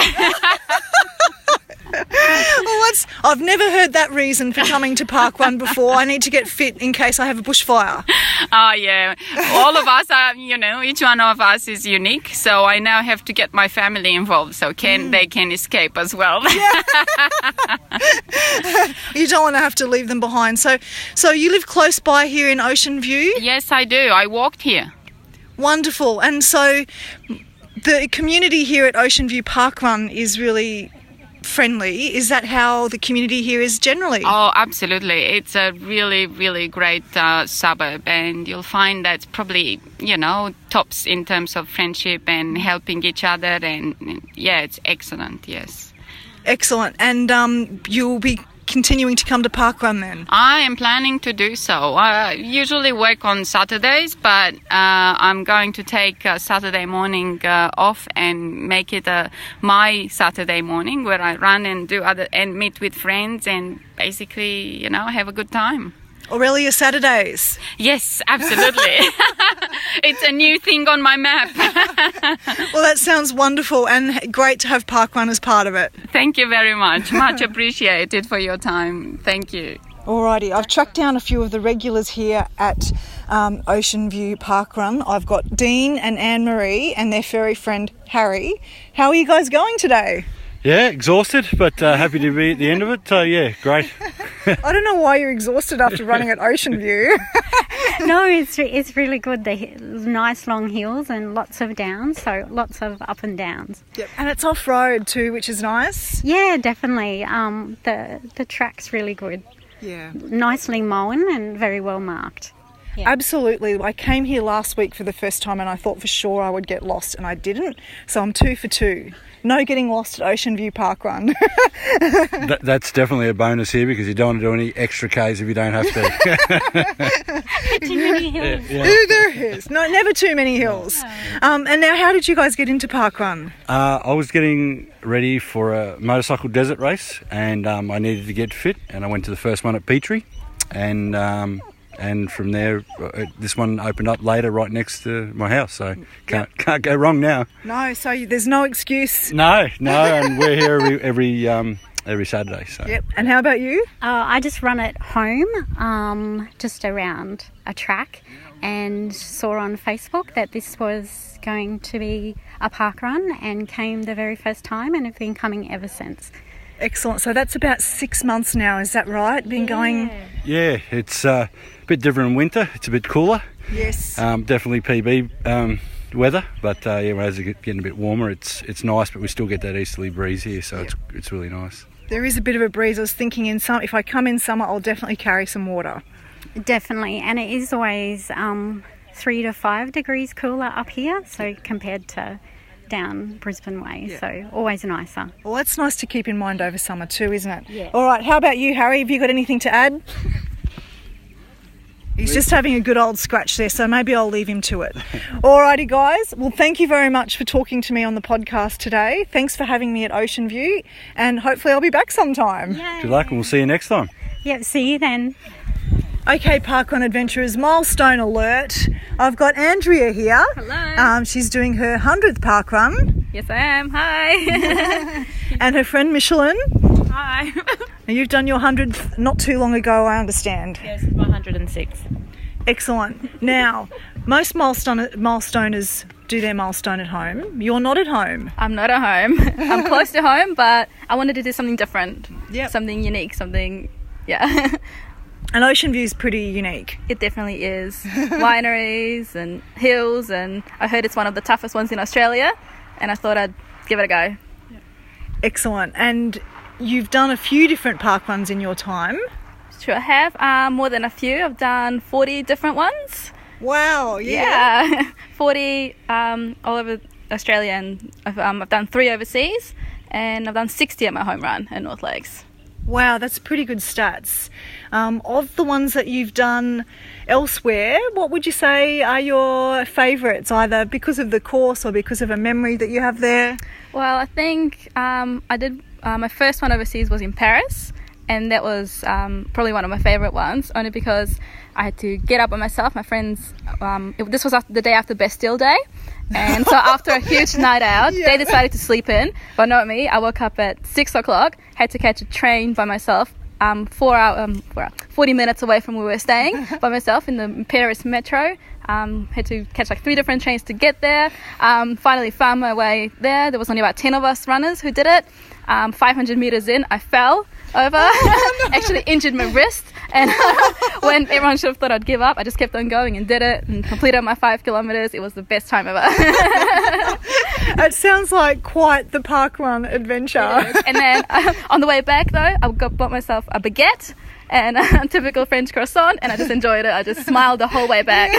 Well, I've never heard that reason for coming to Parkrun before. I need to get fit in case I have a bushfire. Oh, yeah. All of us are, each one of us is unique. So I now have to get my family involved so they can escape as well. Yeah. You don't want to have to leave them behind. So you live close by here in Ocean View? Yes, I do. I walked here. Wonderful. And so the community here at Ocean View Parkrun is really friendly. Is that how the community here is generally? Oh, absolutely. It's a really, really great suburb, and you'll find that's probably, tops in terms of friendship and helping each other, and yeah, it's excellent, yes. Excellent. And you'll be continuing to come to Parkrun then? I am planning to do so. I usually work on Saturdays, but I'm going to take Saturday morning off and make it my Saturday morning where I run and and meet with friends and basically, have a good time. Aurelia Saturdays. Yes, absolutely. It's a new thing on my map. Well, that sounds wonderful and great to have Parkrun as part of it. Thank you very much. Much appreciated for your time. Thank you. Alrighty, I've tracked down a few of the regulars here at Ocean View Parkrun. I've got Dean and Anne-Marie and their furry friend Harry. How are you guys going today? Yeah, exhausted, but happy to be at the end of it. So, yeah, great. I don't know why you're exhausted after running at Ocean View. No, it's really good. The nice long hills and lots of downs, so lots of up and downs. Yep. And it's off-road too, which is nice. Yeah, definitely. The track's really good. Yeah. Nicely mown and very well marked. Yeah. Absolutely. I came here last week for the first time and I thought for sure I would get lost and I didn't. So I'm 2 for 2. No getting lost at Ocean View Parkrun. That's definitely a bonus here because you don't want to do any extra Ks if you don't have to. Too many hills. Yeah. Ooh, there is. No, never too many hills. And now how did you guys get into Parkrun? I was getting ready for a motorcycle desert race and I needed to get fit and I went to the first one at Petrie and from there this one opened up later right next to my house, so can't go wrong now. No, so there's no excuse. No, and we're here every Saturday. So. Yep. And how about you? I just run at home, just around a track, and saw on Facebook that this was going to be a park run and came the very first time and have been coming ever since. Excellent. So that's about 6 months now, is that right? Been going? Yeah, it's a bit different in winter. It's a bit cooler. Yes. Definitely PB weather, but as it's getting a bit warmer, it's nice, but we still get that easterly breeze here, so it's really nice. There is a bit of a breeze. I was thinking if I come in summer, I'll definitely carry some water. Definitely, and it is always 3 to 5 degrees cooler up here, so compared to down Brisbane way, so always nicer. Well, that's nice to keep in mind over summer too, isn't it? Yeah. All right, how about you, Harry? Have you got anything to add? He's just having a good old scratch there, so maybe I'll leave him to it. Alrighty, guys. Well, thank you very much for talking to me on the podcast today. Thanks for having me at Ocean View, and hopefully I'll be back sometime. Yay. Good luck, and we'll see you next time. Yep, see you then. Okay, Parkrun Adventurers, milestone alert. I've got Andrea here. Hello. She's doing her 100th parkrun. Yes, I am. Hi. And her friend Michelin. Hi. And you've done your 100th not too long ago, I understand. Yes, it's my 106. Excellent. Now, most milestoners do their milestone at home. You're not at home. I'm not at home. I'm close to home, but I wanted to do something different. Yep. Something unique, yeah. And Ocean View is pretty unique. It definitely is. Wineries and hills, and I heard it's one of the toughest ones in Australia, and I thought I'd give it a go. Excellent. And you've done a few different parkruns in your time. Sure, I have. More than a few. I've done 40 different ones. Wow, yeah. 40 all over Australia, and I've done 3 overseas, and I've done 60 at my home run in North Lakes. Wow, that's pretty good stats. Of the ones that you've done elsewhere, what would you say are your favourites, either because of the course or because of a memory that you have there? Well, I think I did my first one overseas was in Paris, and that was probably one of my favourite ones, only because I had to get up by myself. My friends, this was the day after Bastille Day, and so after a huge night out, they decided to sleep in. But not me. I woke up at 6 o'clock, had to catch a train by myself, 40 minutes away from where we were staying, by myself in the Paris metro. Had to catch like 3 different trains to get there. Finally found my way there. There was only about 10 of us runners who did it. 500 meters in, I fell over, actually injured my wrist, and when everyone should have thought I'd give up, I just kept on going and did it and completed my 5 kilometres. It was the best time ever. It sounds like quite the parkrun adventure. And then on the way back though, I bought myself a baguette and a typical French croissant, and I just enjoyed it. I just smiled the whole way back.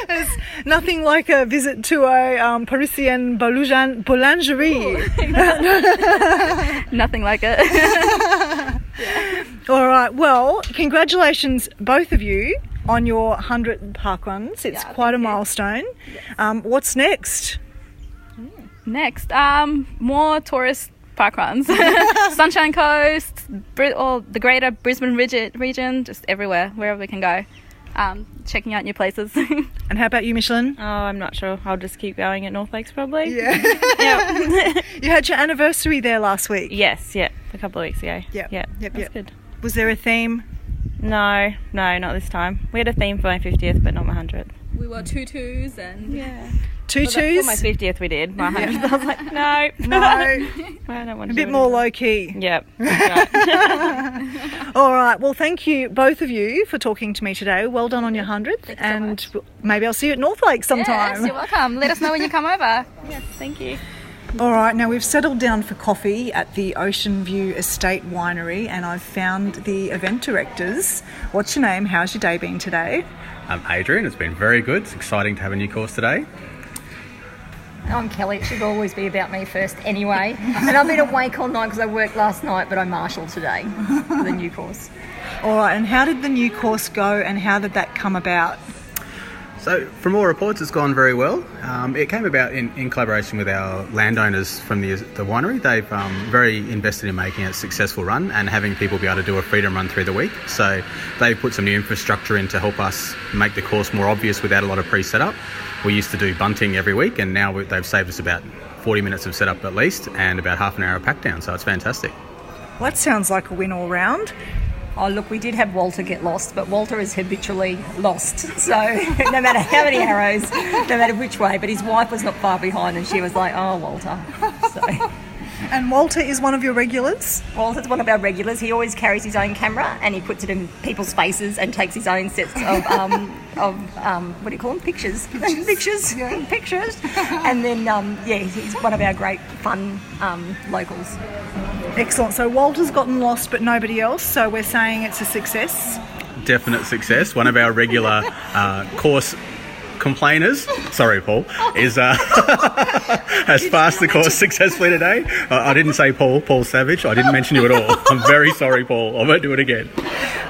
There's nothing like a visit to a Parisian boulangerie. Nothing like it. All right, well, congratulations both of you on your 100 parkruns. It's quite a milestone. What's next? Next, more tourist parkruns. Sunshine Coast, or the greater Brisbane region, just everywhere, wherever we can go. Checking out new places. And how about you, Michelin? Oh, I'm not sure. I'll just keep going at North Lakes probably. Yeah. You had your anniversary there last week. Yes, a couple of weeks ago. Yep. That's good. Was there a theme? No, not this time. We had a theme for my 50th, but not my 100th. We wore tutus and Tutus? For my 50th we did. My 100th, I was like, no. I don't want to A bit more low key. Yep. All right. Well, thank you, both of you, for talking to me today. Well done on your 100th. And so maybe I'll see you at North Lake sometime. Yes, you're welcome. Let us know when you come over. Yes, thank you. All right, now we've settled down for coffee at the Ocean View Estate Winery, and I've found the event directors. What's your name? How's your day been today? I'm Adrian. It's been very good. It's exciting to have a new course today. I'm Kelly. It should always be about me first anyway. And I've been awake all night because I worked last night, but I marshalled today for the new course. All right, and how did the new course go and how did that come about? So from all reports, it's gone very well. It came about in collaboration with our landowners from the winery. They've very invested in making a successful run and having people be able to do a freedom run through the week. So they've put some new infrastructure in to help us make the course more obvious without a lot of pre-setup. We used to do bunting every week, and now they've saved us about 40 minutes of setup at least and about half an hour of pack down. So it's fantastic. Well, that sounds like a win all round. Oh, look, we did have Walter get lost, but Walter is habitually lost. So no matter how many arrows, no matter which way, but his wife was not far behind and she was like, oh, Walter. So. And Walter is one of your regulars? Walter's one of our regulars. He always carries his own camera and he puts it in people's faces and takes his own sets of what do you call them? Pictures. Pictures. And then, he's one of our great fun locals. Excellent. So Walter's gotten lost, but nobody else. So we're saying it's a success. Definite success. One of our regular course complainers, sorry Paul, has passed the course successfully today. I didn't say Paul Savage. I didn't mention you at all. I'm very sorry, Paul. I won't do it again.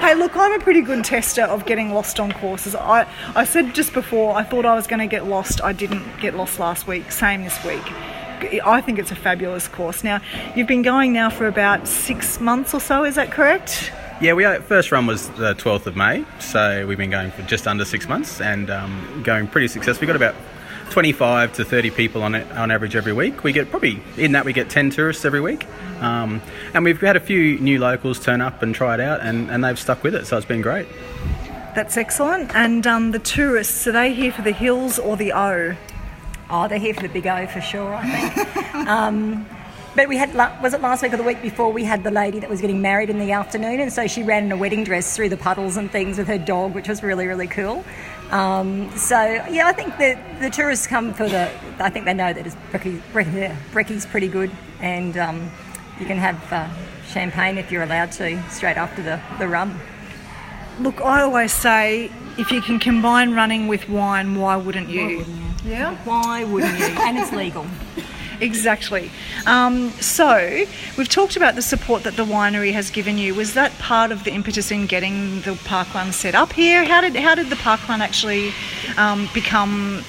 Hey, look, I'm a pretty good tester of getting lost on courses. I said just before I thought I was going to get lost. I didn't get lost last week. Same this week. I think it's a fabulous course. Now, you've been going now for about 6 months or so, is that correct? Yeah, first run was the 12th of May, so we've been going for just under 6 months and going pretty successfully. We've got about 25 to 30 people on average every week. We get 10 tourists every week. And we've had a few new locals turn up and try it out and they've stuck with it, so it's been great. That's excellent. And the tourists, are they here for the hills or the O? Oh, they're here for the big O for sure, I think. But we had, was it last week or the week before, we had the lady that was getting married in the afternoon, and so she ran in a wedding dress through the puddles and things with her dog, which was really, really cool. I think the tourists come for I think they know that brekie's pretty good, and you can have champagne if you're allowed to straight after the run. Look, I always say, if you can combine running with wine, why wouldn't you? Yeah? Why wouldn't you? And it's legal. Exactly. So we've talked about the support that the winery has given you. Was that part of the impetus in getting the parkrun set up here? How did the parkrun actually become,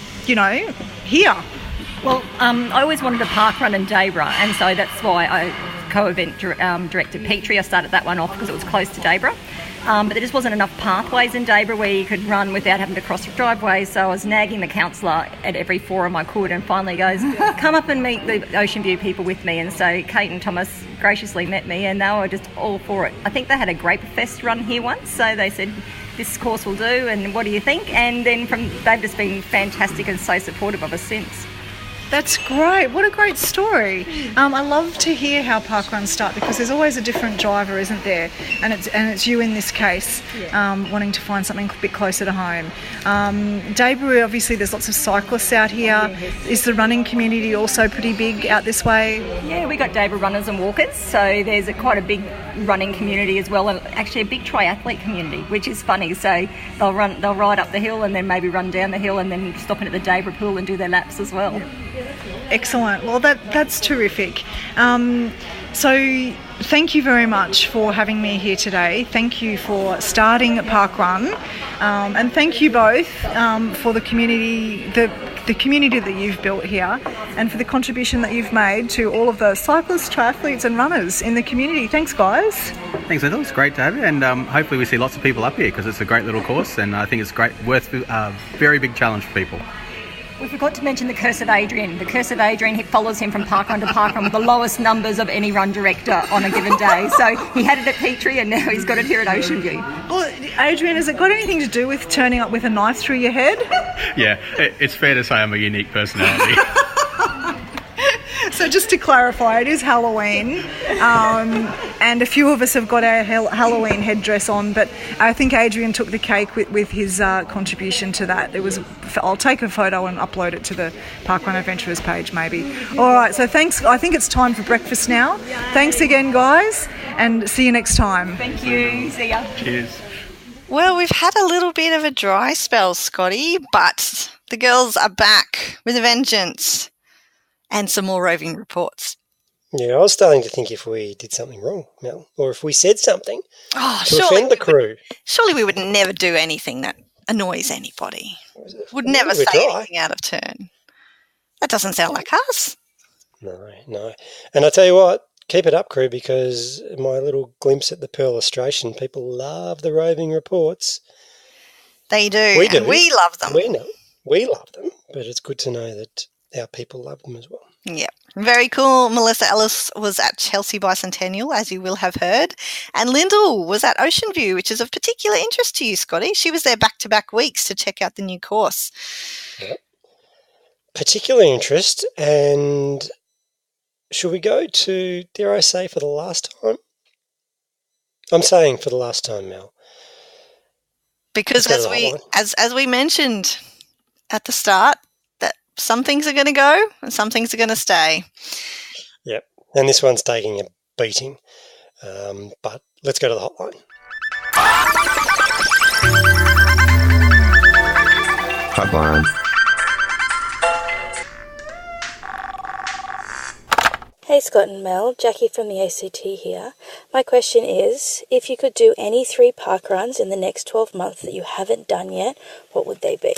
here? Well, I always wanted a parkrun in Debra, and so that's why I co-event directed Petrie. I started that one off because it was close to Debra. But there just wasn't enough pathways in Debra where you could run without having to cross driveways, so I was nagging the councillor at every forum I could, and finally goes, come up and meet the Ocean View people with me. And so Kate and Thomas graciously met me, and they were just all for it. I think they had a Grape Fest run here once, so they said, this course will do, and what do you think? And then they've just been fantastic and so supportive of us since. That's great. What a great story. I love to hear how parkruns start because there's always a different driver, isn't there? And it's you in this case, wanting to find something a bit closer to home. Daybury, obviously, there's lots of cyclists out here. Is the running community also pretty big out this way? Yeah, we got Daybury runners and walkers, so there's quite a big running community as well, and actually a big triathlete community, which is funny. So they'll ride up the hill and then maybe run down the hill and then stop in at the Daybury pool and do their laps as well. Excellent. Well, that's terrific. So thank you very much for having me here today. Thank you for starting Parkrun, and thank you both for the community, the community that you've built here, and for the contribution that you've made to all of the cyclists, triathletes and runners in the community. Thanks, guys. Thanks, Ethel. It's great to have you, and hopefully we see lots of people up here because it's a great little course, and I think it's worth a very big challenge for people. We forgot to mention the Curse of Adrian. The Curse of Adrian, he follows him from parkrun to parkrun with the lowest numbers of any run director on a given day. So he had it at Petrie and now he's got it here at Ocean View. Well, Adrian, has it got anything to do with turning up with a knife through your head? Yeah, it's fair to say I'm a unique personality. So just to clarify, it is Halloween, and a few of us have got our Halloween headdress on, but I think Adrian took the cake with his contribution to that. I'll take a photo and upload it to the Parkrun Adventurers page maybe. All right, so thanks. I think it's time for breakfast now. Thanks again, guys, and see you next time. Thank you. See ya. Cheers. Well, we've had a little bit of a dry spell, Scotty, but the girls are back with a vengeance. And some more roving reports. Yeah, I was starting to think if we did something wrong, Mel, or if we said something to offend the crew. Surely we would never do anything that annoys anybody. Would never say anything out of turn. That doesn't sound like us. No. And I tell you what, keep it up, crew, because my little glimpse at the Pearl illustration, people love the roving reports. They do. We do. And we love them. We know. We love them, but it's good to know that our people love them as well. Yeah, very cool. Melissa Ellis was at Chelsea Bicentennial, as you will have heard, and Lyndall was at Ocean View, which is of particular interest to you, Scotty. She was there back-to-back weeks to check out the new course. Yep. Particular interest, and should we go to, dare I say, for the last time? I'm saying for the last time, Mel. Because as we mentioned at the start, some things are going to go and some things are going to stay. Yep. And this one's taking a beating. But let's go to the hotline. Hotline. Hey Scott and Mel, Jackie from the ACT here. My question is, if you could do any 3 parkruns in the next 12 months that you haven't done yet, what would they be?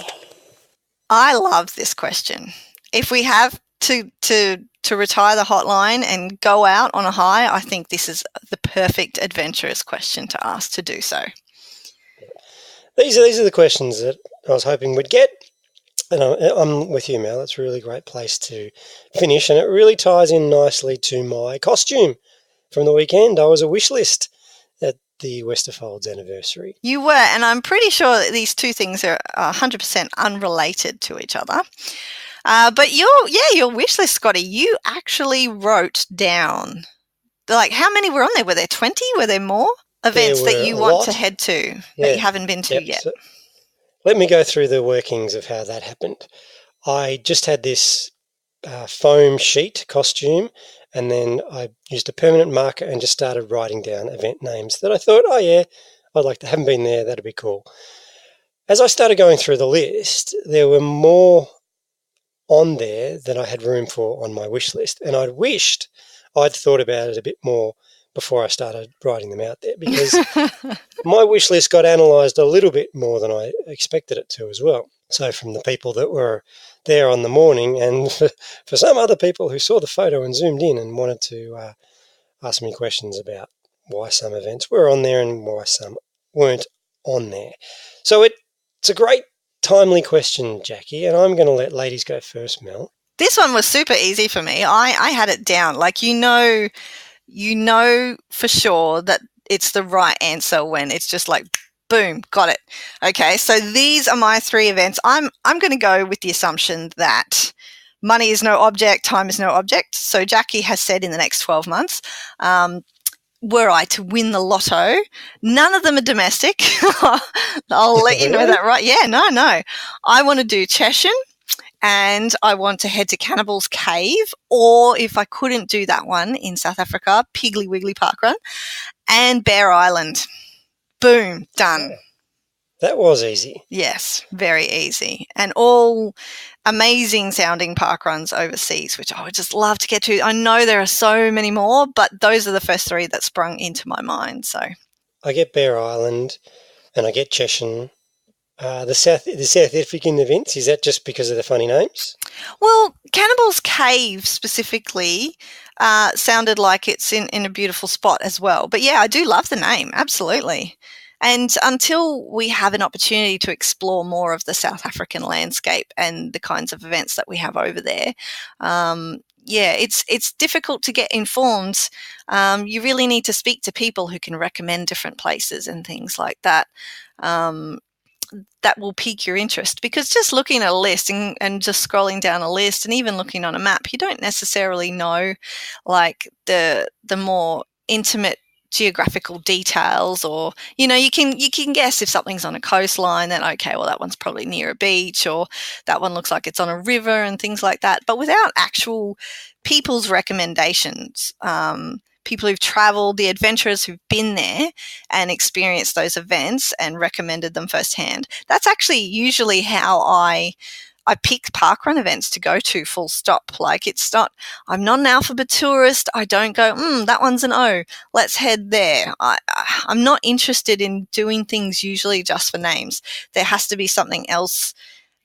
I love this question. If we have to retire the hotline and go out on a high, I think this is the perfect adventurous question to ask to do so. These are the questions that I was hoping we'd get. And I'm with you, Mel. It's a really great place to finish, and it really ties in nicely to my costume from the weekend. I was a wish list at the Westerfolds anniversary. You were, and I'm pretty sure that these two things are 100% unrelated to each other. But your wish list, Scotty, you actually wrote down, like, how many were on there? Were there 20? Were there more events that you want to head to that you haven't been to yet? So let me go through the workings of how that happened. I just had this foam sheet costume, and then I used a permanent marker and just started writing down event names that I thought, I'd like to, haven't been there, that'd be cool. As I started going through the list, there were more on there than I had room for on my wish list, and I'd wished I'd thought about it a bit more before I started writing them out there, because my wish list got analysed a little bit more than I expected it to as well. So from the people that were there on the morning, and for some other people who saw the photo and zoomed in and wanted to ask me questions about why some events were on there and why some weren't on there. So it's a great timely question, Jackie, and I'm going to let ladies go first, Mel. This one was super easy for me. I had it down. Like, you know for sure that it's the right answer when it's just like, boom, got it. Okay, so these are my 3 events. I'm going to go with the assumption that money is no object, time is no object. So Jackie has said in the next 12 months, were I to win the lotto, none of them are domestic. I'll let you know that, right? Yeah, no. I want to do Cheshire, and I want to head to Cannibal's Cave, or if I couldn't do that one in South Africa, Piggly Wiggly Parkrun, and Bear Island. Boom, done. That was easy. Yes, very easy. And all amazing sounding parkruns overseas, which I would just love to get to. I know there are so many more, but those are the first three that sprung into my mind. So I get Bear Island and I get Cheshire. The South African events, is that just because of the funny names? Well, Cannibal's Cave specifically sounded like it's in a beautiful spot as well. But yeah, I do love the name, absolutely. And until we have an opportunity to explore more of the South African landscape and the kinds of events that we have over there, it's difficult to get informed. You really need to speak to people who can recommend different places and things like that. That will pique your interest, because just looking at a list and just scrolling down a list and even looking on a map, you don't necessarily know like the more intimate geographical details, or you can guess if something's on a coastline, then okay, well that one's probably near a beach, or that one looks like it's on a river and things like that. But without actual people's recommendations, people who've traveled, the adventurers who've been there and experienced those events and recommended them firsthand, that's actually usually how I pick parkrun events to go to, full stop. Like, I'm not an alphabet tourist. I don't go, that one's an O, let's head there. I'm not interested in doing things usually just for names. There has to be something else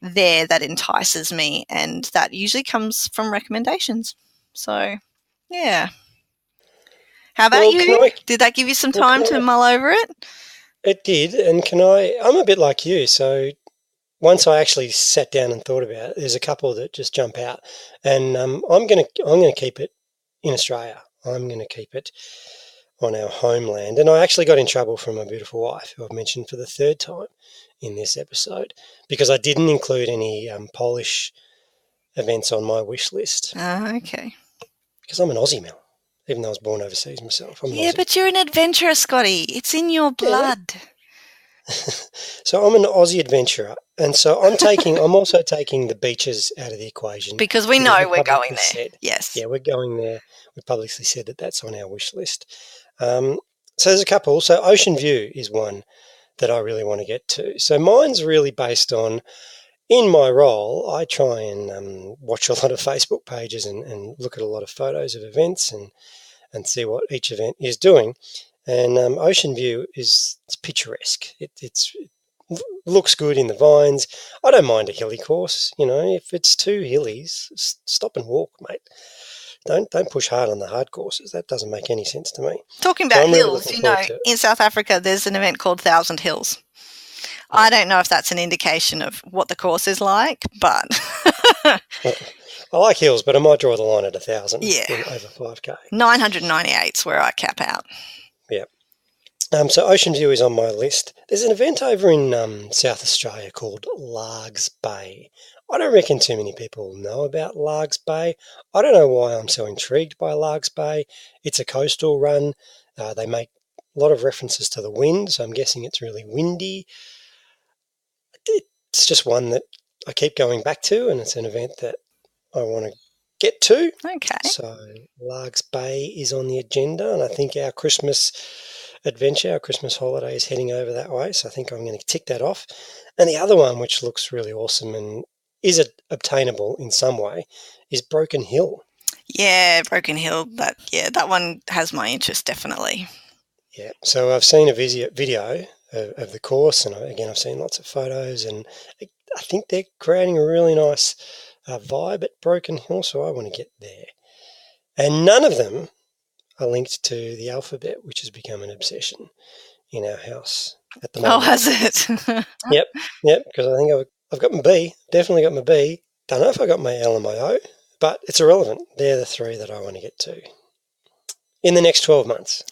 there that entices me, and that usually comes from recommendations. So, yeah. How about you? Did that give you some time to mull over it? It did, and I'm a bit like you, so once I actually sat down and thought about it, there's a couple that just jump out, and I'm going to keep it in Australia. I'm going to keep it on our homeland, and I actually got in trouble from my beautiful wife, who I've mentioned for the third time in this episode, because I didn't include any Polish events on my wish list. Okay. Because I'm an Aussie, Mel, even though I was born overseas myself. But you're an adventurer, Scotty. It's in your blood. Yeah. So I'm an Aussie adventurer, and so I'm also taking the beaches out of the equation, because we know we're going there. Yes, yeah, we're going there. We publicly said that that's on our wish list. So there's a couple. So Ocean View is one that I really want to get to. So mine's really based on, in my role, I try and watch a lot of Facebook pages and look at a lot of photos of events and see what each event is doing. And Ocean View it's picturesque. It looks good in the vines. I don't mind a hilly course. If it's too hilly, stop and walk, mate. Don't push hard on the hard courses. That doesn't make any sense to me. Talking about hills, in South Africa, there's an event called 1,000 Hills. I don't know if that's an indication of what the course is like, but I like hills, but I might draw the line at 1,000. Yeah, over 5K. 998 is where I cap out. Yeah. So Ocean View is on my list. There's an event over in South Australia called Largs Bay. I don't reckon too many people know about Largs Bay. I don't know why I'm so intrigued by Largs Bay. It's a coastal run. They make a lot of references to the wind, so I'm guessing it's really windy. It's just one that I keep going back to, and it's an event that I want to get to. Okay. So Largs Bay is on the agenda, and I think our Christmas adventure, our Christmas holiday is heading over that way, so I think I'm going to tick that off. And the other one, which looks really awesome and is obtainable in some way, is Broken Hill. Yeah, Broken Hill. That one has my interest, definitely. Yeah, so I've seen a video of the course, and again, I've seen lots of photos, and I think they're creating a really nice vibe at Broken Hill, so I want to get there. And none of them are linked to the alphabet, which has become an obsession in our house at the moment. Oh, has it? Yep, because I think I've got my B, definitely got my B. Don't know if I got my L and my O, but it's irrelevant. They're the three that I want to get to in the next 12 months.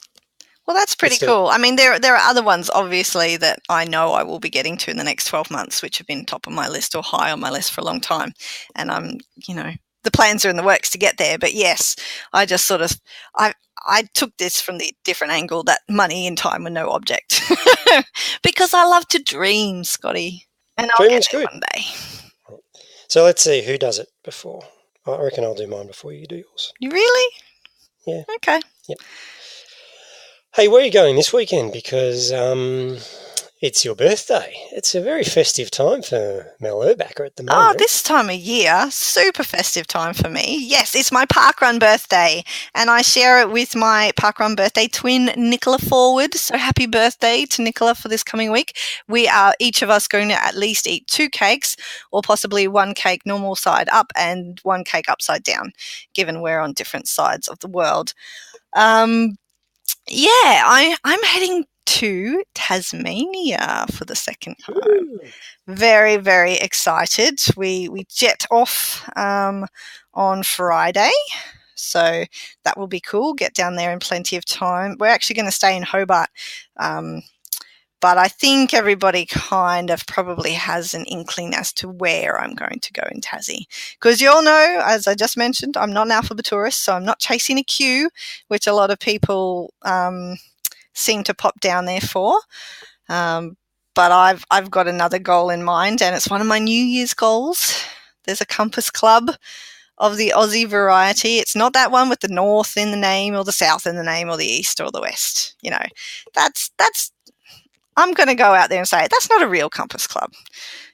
Well, that's pretty cool. I mean, there are other ones, obviously, that I know I will be getting to in the next 12 months, which have been top of my list or high on my list for a long time. And I'm, the plans are in the works to get there. But yes, I just sort of I took this from the different angle that money and time were no object because I love to dream, Scotty, and I'll Dreaming's get there good. one day. So let's see who does it before. I reckon I'll do mine before you do yours. You really? Yeah. Okay. Yep. Hey, where are you going this weekend? Because it's your birthday. It's a very festive time for Mel Urbacher at the moment. Oh, this time of year, super festive time for me. Yes, it's my parkrun birthday, and I share it with my parkrun birthday twin, Nicola Forward. So happy birthday to Nicola for this coming week. We are each of us going to at least eat 2 cakes, or possibly 1 cake normal side up and 1 cake upside down, given we're on different sides of the world. I'm heading to Tasmania for the second time. Ooh. Very, very excited. We jet off on Friday, so that will be cool. Get down there in plenty of time. We're actually going to stay in Hobart, but I think everybody kind of probably has an inkling as to where I'm going to go in Tassie. Because you all know, as I just mentioned, I'm not an alphabet tourist, so I'm not chasing a queue, which a lot of people seem to pop down there for. But I've got another goal in mind, and it's one of my New Year's goals. There's a compass club of the Aussie variety. It's not that one with the north in the name or the south in the name or the east or the west. You know, that's I'm going to go out there and say that's not a real compass club.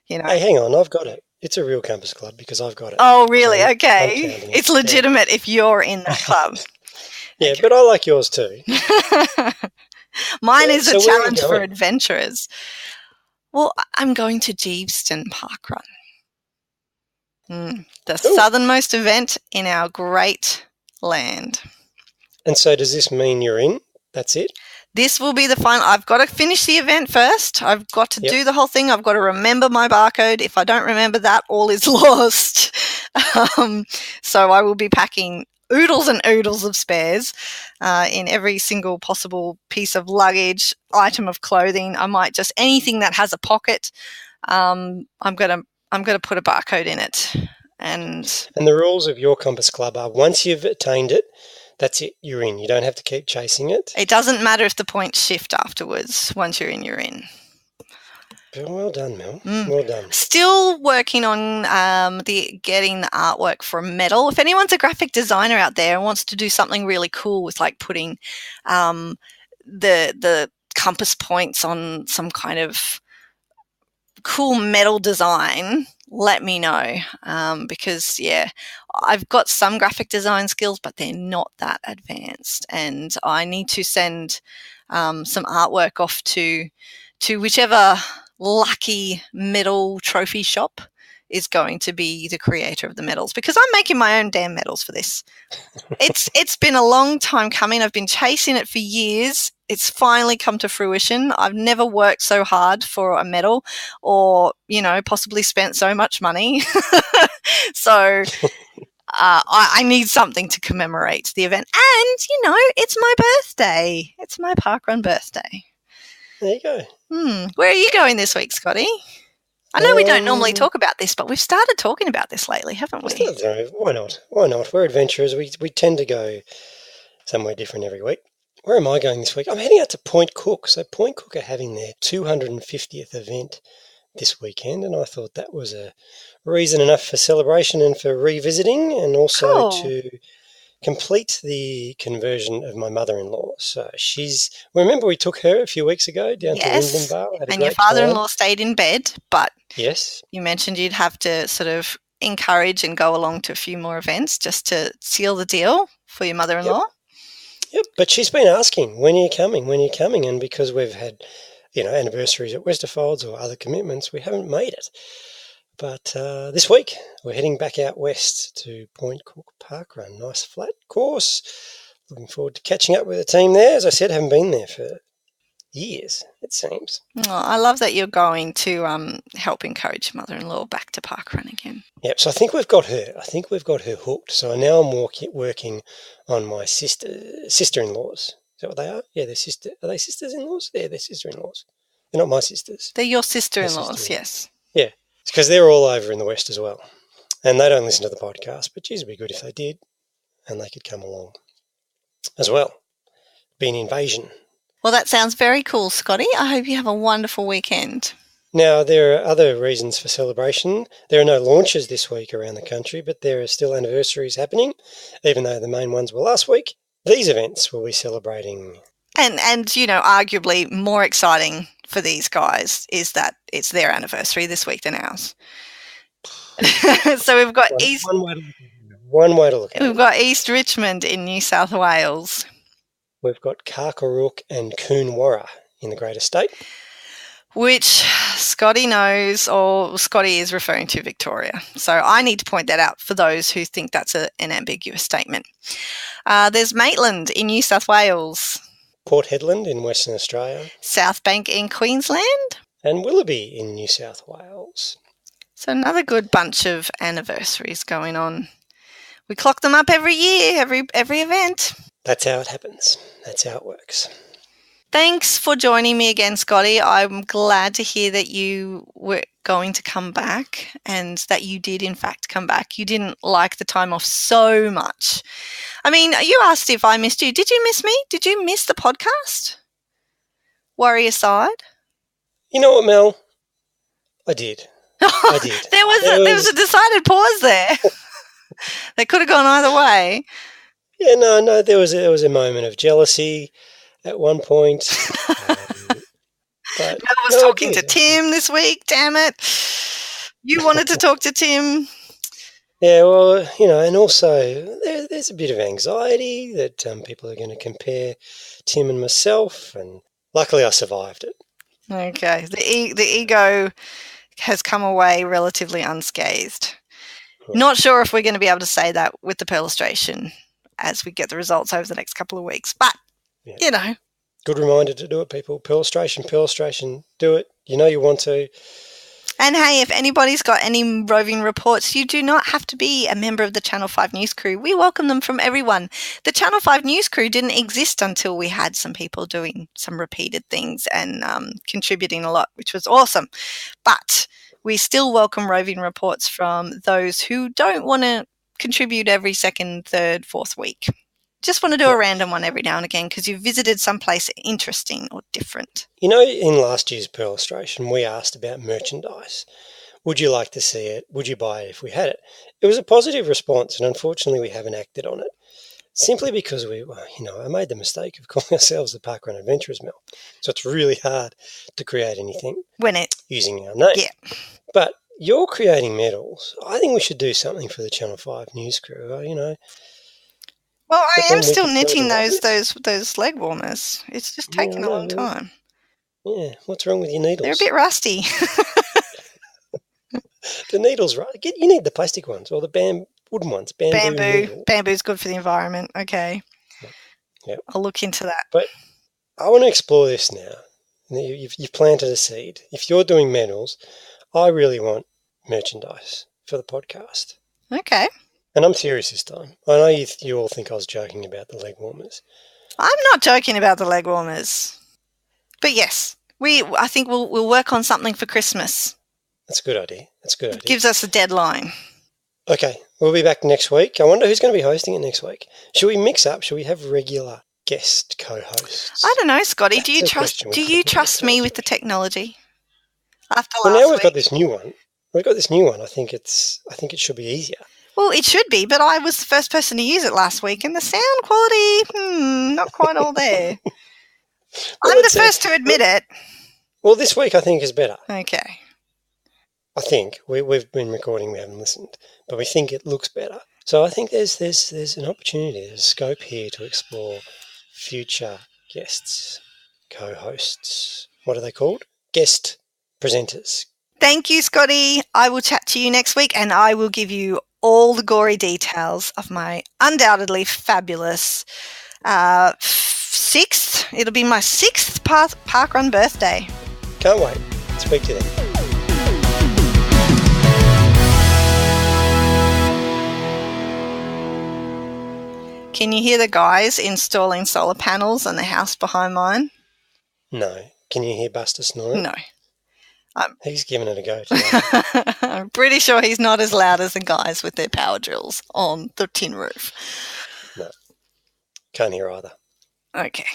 You know. Hey, hang on, I've got it. It's a real compass club because I've got it. Oh, really? So okay. It's legitimate if you're in that club. Yeah, okay. But I like yours too. Mine is a challenge for adventurers. Well, I'm going to Jeeveston Parkrun. The southernmost event in our great land. And so does this mean you're in? That's it? This will be the final. I've got to finish the event first. I've got to do the whole thing. I've got to remember my barcode. If I don't remember that, all is lost. So I will be packing oodles and oodles of spares in every single possible piece of luggage, item of clothing. I might just anything that has a pocket. I'm gonna put a barcode in it. And the rules of your compass club are once you've attained it, that's it, you're in. You don't have to keep chasing it. It doesn't matter if the points shift afterwards. Once you're in, you're in. Well done, Mel. Well done. Still working on getting the artwork for a medal. If anyone's a graphic designer out there and wants to do something really cool with like putting the compass points on some kind of cool metal design, let me know because I've got some graphic design skills, but they're not that advanced, and I need to send some artwork off to whichever lucky medal trophy shop is going to be the creator of the medals, because I'm making my own damn medals for this. It's been a long time coming. I've been chasing it for years. It's finally come to fruition. I've never worked so hard for a medal or, possibly spent so much money. So I need something to commemorate the event. And, it's my birthday. It's my parkrun birthday. There you go. Where are you going this week, Scotty? I know we don't normally talk about this, but we've started talking about this lately, haven't we? Why not? Why not? We're adventurers. We tend to go somewhere different every week. Where am I going this week? I'm heading out to Point Cook. So Point Cook are having their 250th event this weekend, and I thought that was a reason enough for celebration and for revisiting, and also to complete the conversion of my mother-in-law. So remember we took her a few weeks ago down to Windenbale. And your father-in-law stayed in bed, but yes, you mentioned you'd have to sort of encourage and go along to a few more events just to seal the deal for your mother-in-law. Yep, but she's been asking, when are you coming? When are you coming? And because we've had, anniversaries at Westerfolds or other commitments, we haven't made it. But this week, we're heading back out west to Point Cook Parkrun. Nice flat course. Looking forward to catching up with the team there. As I said, haven't been there for years, it seems. Oh, I love that you're going to help encourage your mother-in-law back to parkrun again. Yep, so I think we've got her hooked. So now I'm working on my sister-in-laws. Is that what they are? Yeah, are they sisters-in-laws? Yeah, they're sister-in-laws. They're not my sisters. They're your sister-in-laws, yes. Yeah. Because they're all over in the west as well. And they don't listen to the podcast, but geez, it'd be good if they did and they could come along as well. Be an invasion. Well, that sounds very cool, Scotty. I hope you have a wonderful weekend. Now, there are other reasons for celebration. There are no launches this week around the country, but there are still anniversaries happening, even though the main ones were last week. These events will be celebrating. And you know, arguably more exciting for these guys is that it's their anniversary this week than ours. So we've got One way to look at it. We've got East Richmond in New South Wales. We've got Karkarook and Coonawarra in the Greater State. Which Scotty knows, or Scotty is referring to Victoria. So I need to point that out for those who think that's an ambiguous statement. There's Maitland in New South Wales. Port Hedland in Western Australia. South Bank in Queensland. And Willoughby in New South Wales. So another good bunch of anniversaries going on. We clock them up every year, every event. That's how it happens. That's how it works. Thanks for joining me again, Scotty. I'm glad to hear that you were going to come back and that you did, in fact, come back. You didn't like the time off so much. I mean, you asked if I missed you. Did you miss me? Did you miss the podcast? Worry aside. You know what, Mel? I did. I did. There was a decided pause there. They could have gone either way. Yeah, no. There was a moment of jealousy at one point. I was talking to Tim this week, damn it. You wanted to talk to Tim. Yeah, well, you know, and also there's a bit of anxiety that people are going to compare Tim and myself, and luckily I survived it. Okay. The ego has come away relatively unscathed. Yeah. Not sure if we're going to be able to say that with the perlustration as we get the results over the next couple of weeks, but you know. Good reminder to do it, people. Perlustration, do it. You know you want to. And hey, if anybody's got any roving reports, you do not have to be a member of the Channel 5 News crew. We welcome them from everyone. The Channel 5 News crew didn't exist until we had some people doing some repeated things and contributing a lot, which was awesome. But we still welcome roving reports from those who don't want to contribute every second, third, fourth week. Just want to do a random one every now and again because you've visited someplace interesting or different. You know, in last year's perlustration, we asked about merchandise. Would you like to see it? Would you buy it if we had it? It was a positive response, and unfortunately we haven't acted on it. Simply because I made the mistake of calling ourselves the Parkrun Adventurers, Mel. So it's really hard to create anything using our name. Yeah. But you're creating medals. I think we should do something for the Channel 5 News crew, you know. Well, I am still knitting those leg warmers. It's just taking a long time. Yeah, what's wrong with your needles? They're a bit rusty. The needles, right? You need the plastic ones or the wooden ones. Bamboo's good for the environment. Okay. Yep. I'll look into that. But I want to explore this now. You've planted a seed. If you're doing medals, I really want merchandise for the podcast. Okay. And I'm serious this time. I know you all think I was joking about the leg warmers. I'm not joking about the leg warmers. But yes, I think we'll work on something for Christmas. That's a good idea. It gives us a deadline. Okay, we'll be back next week. I wonder who's going to be hosting it next week. Should we mix up? Should we have regular guest co-hosts? I don't know, Scotty. Do you trust me with the technology? Now we've got this new one. I think it should be easier. Well, it should be, but I was the first person to use it last week, and the sound quality, not quite all there. I'm the first to admit it. Well, this week I think is better. Okay. I think we've been recording, we haven't listened, but we think it looks better. So I think there's an opportunity, there's a scope here to explore future guests, co-hosts. What are they called? Guest presenters. Thank you, Scotty. I will chat to you next week, and I will give you all the gory details of my undoubtedly fabulous it'll be my 6th parkrun birthday. Can't wait. Speak to them. Can you hear the guys installing solar panels on the house behind mine? No. Can you hear Buster snoring? No. He's giving it a go today. I'm pretty sure he's not as loud as the guys with their power drills on the tin roof. No, can't hear either. Okay.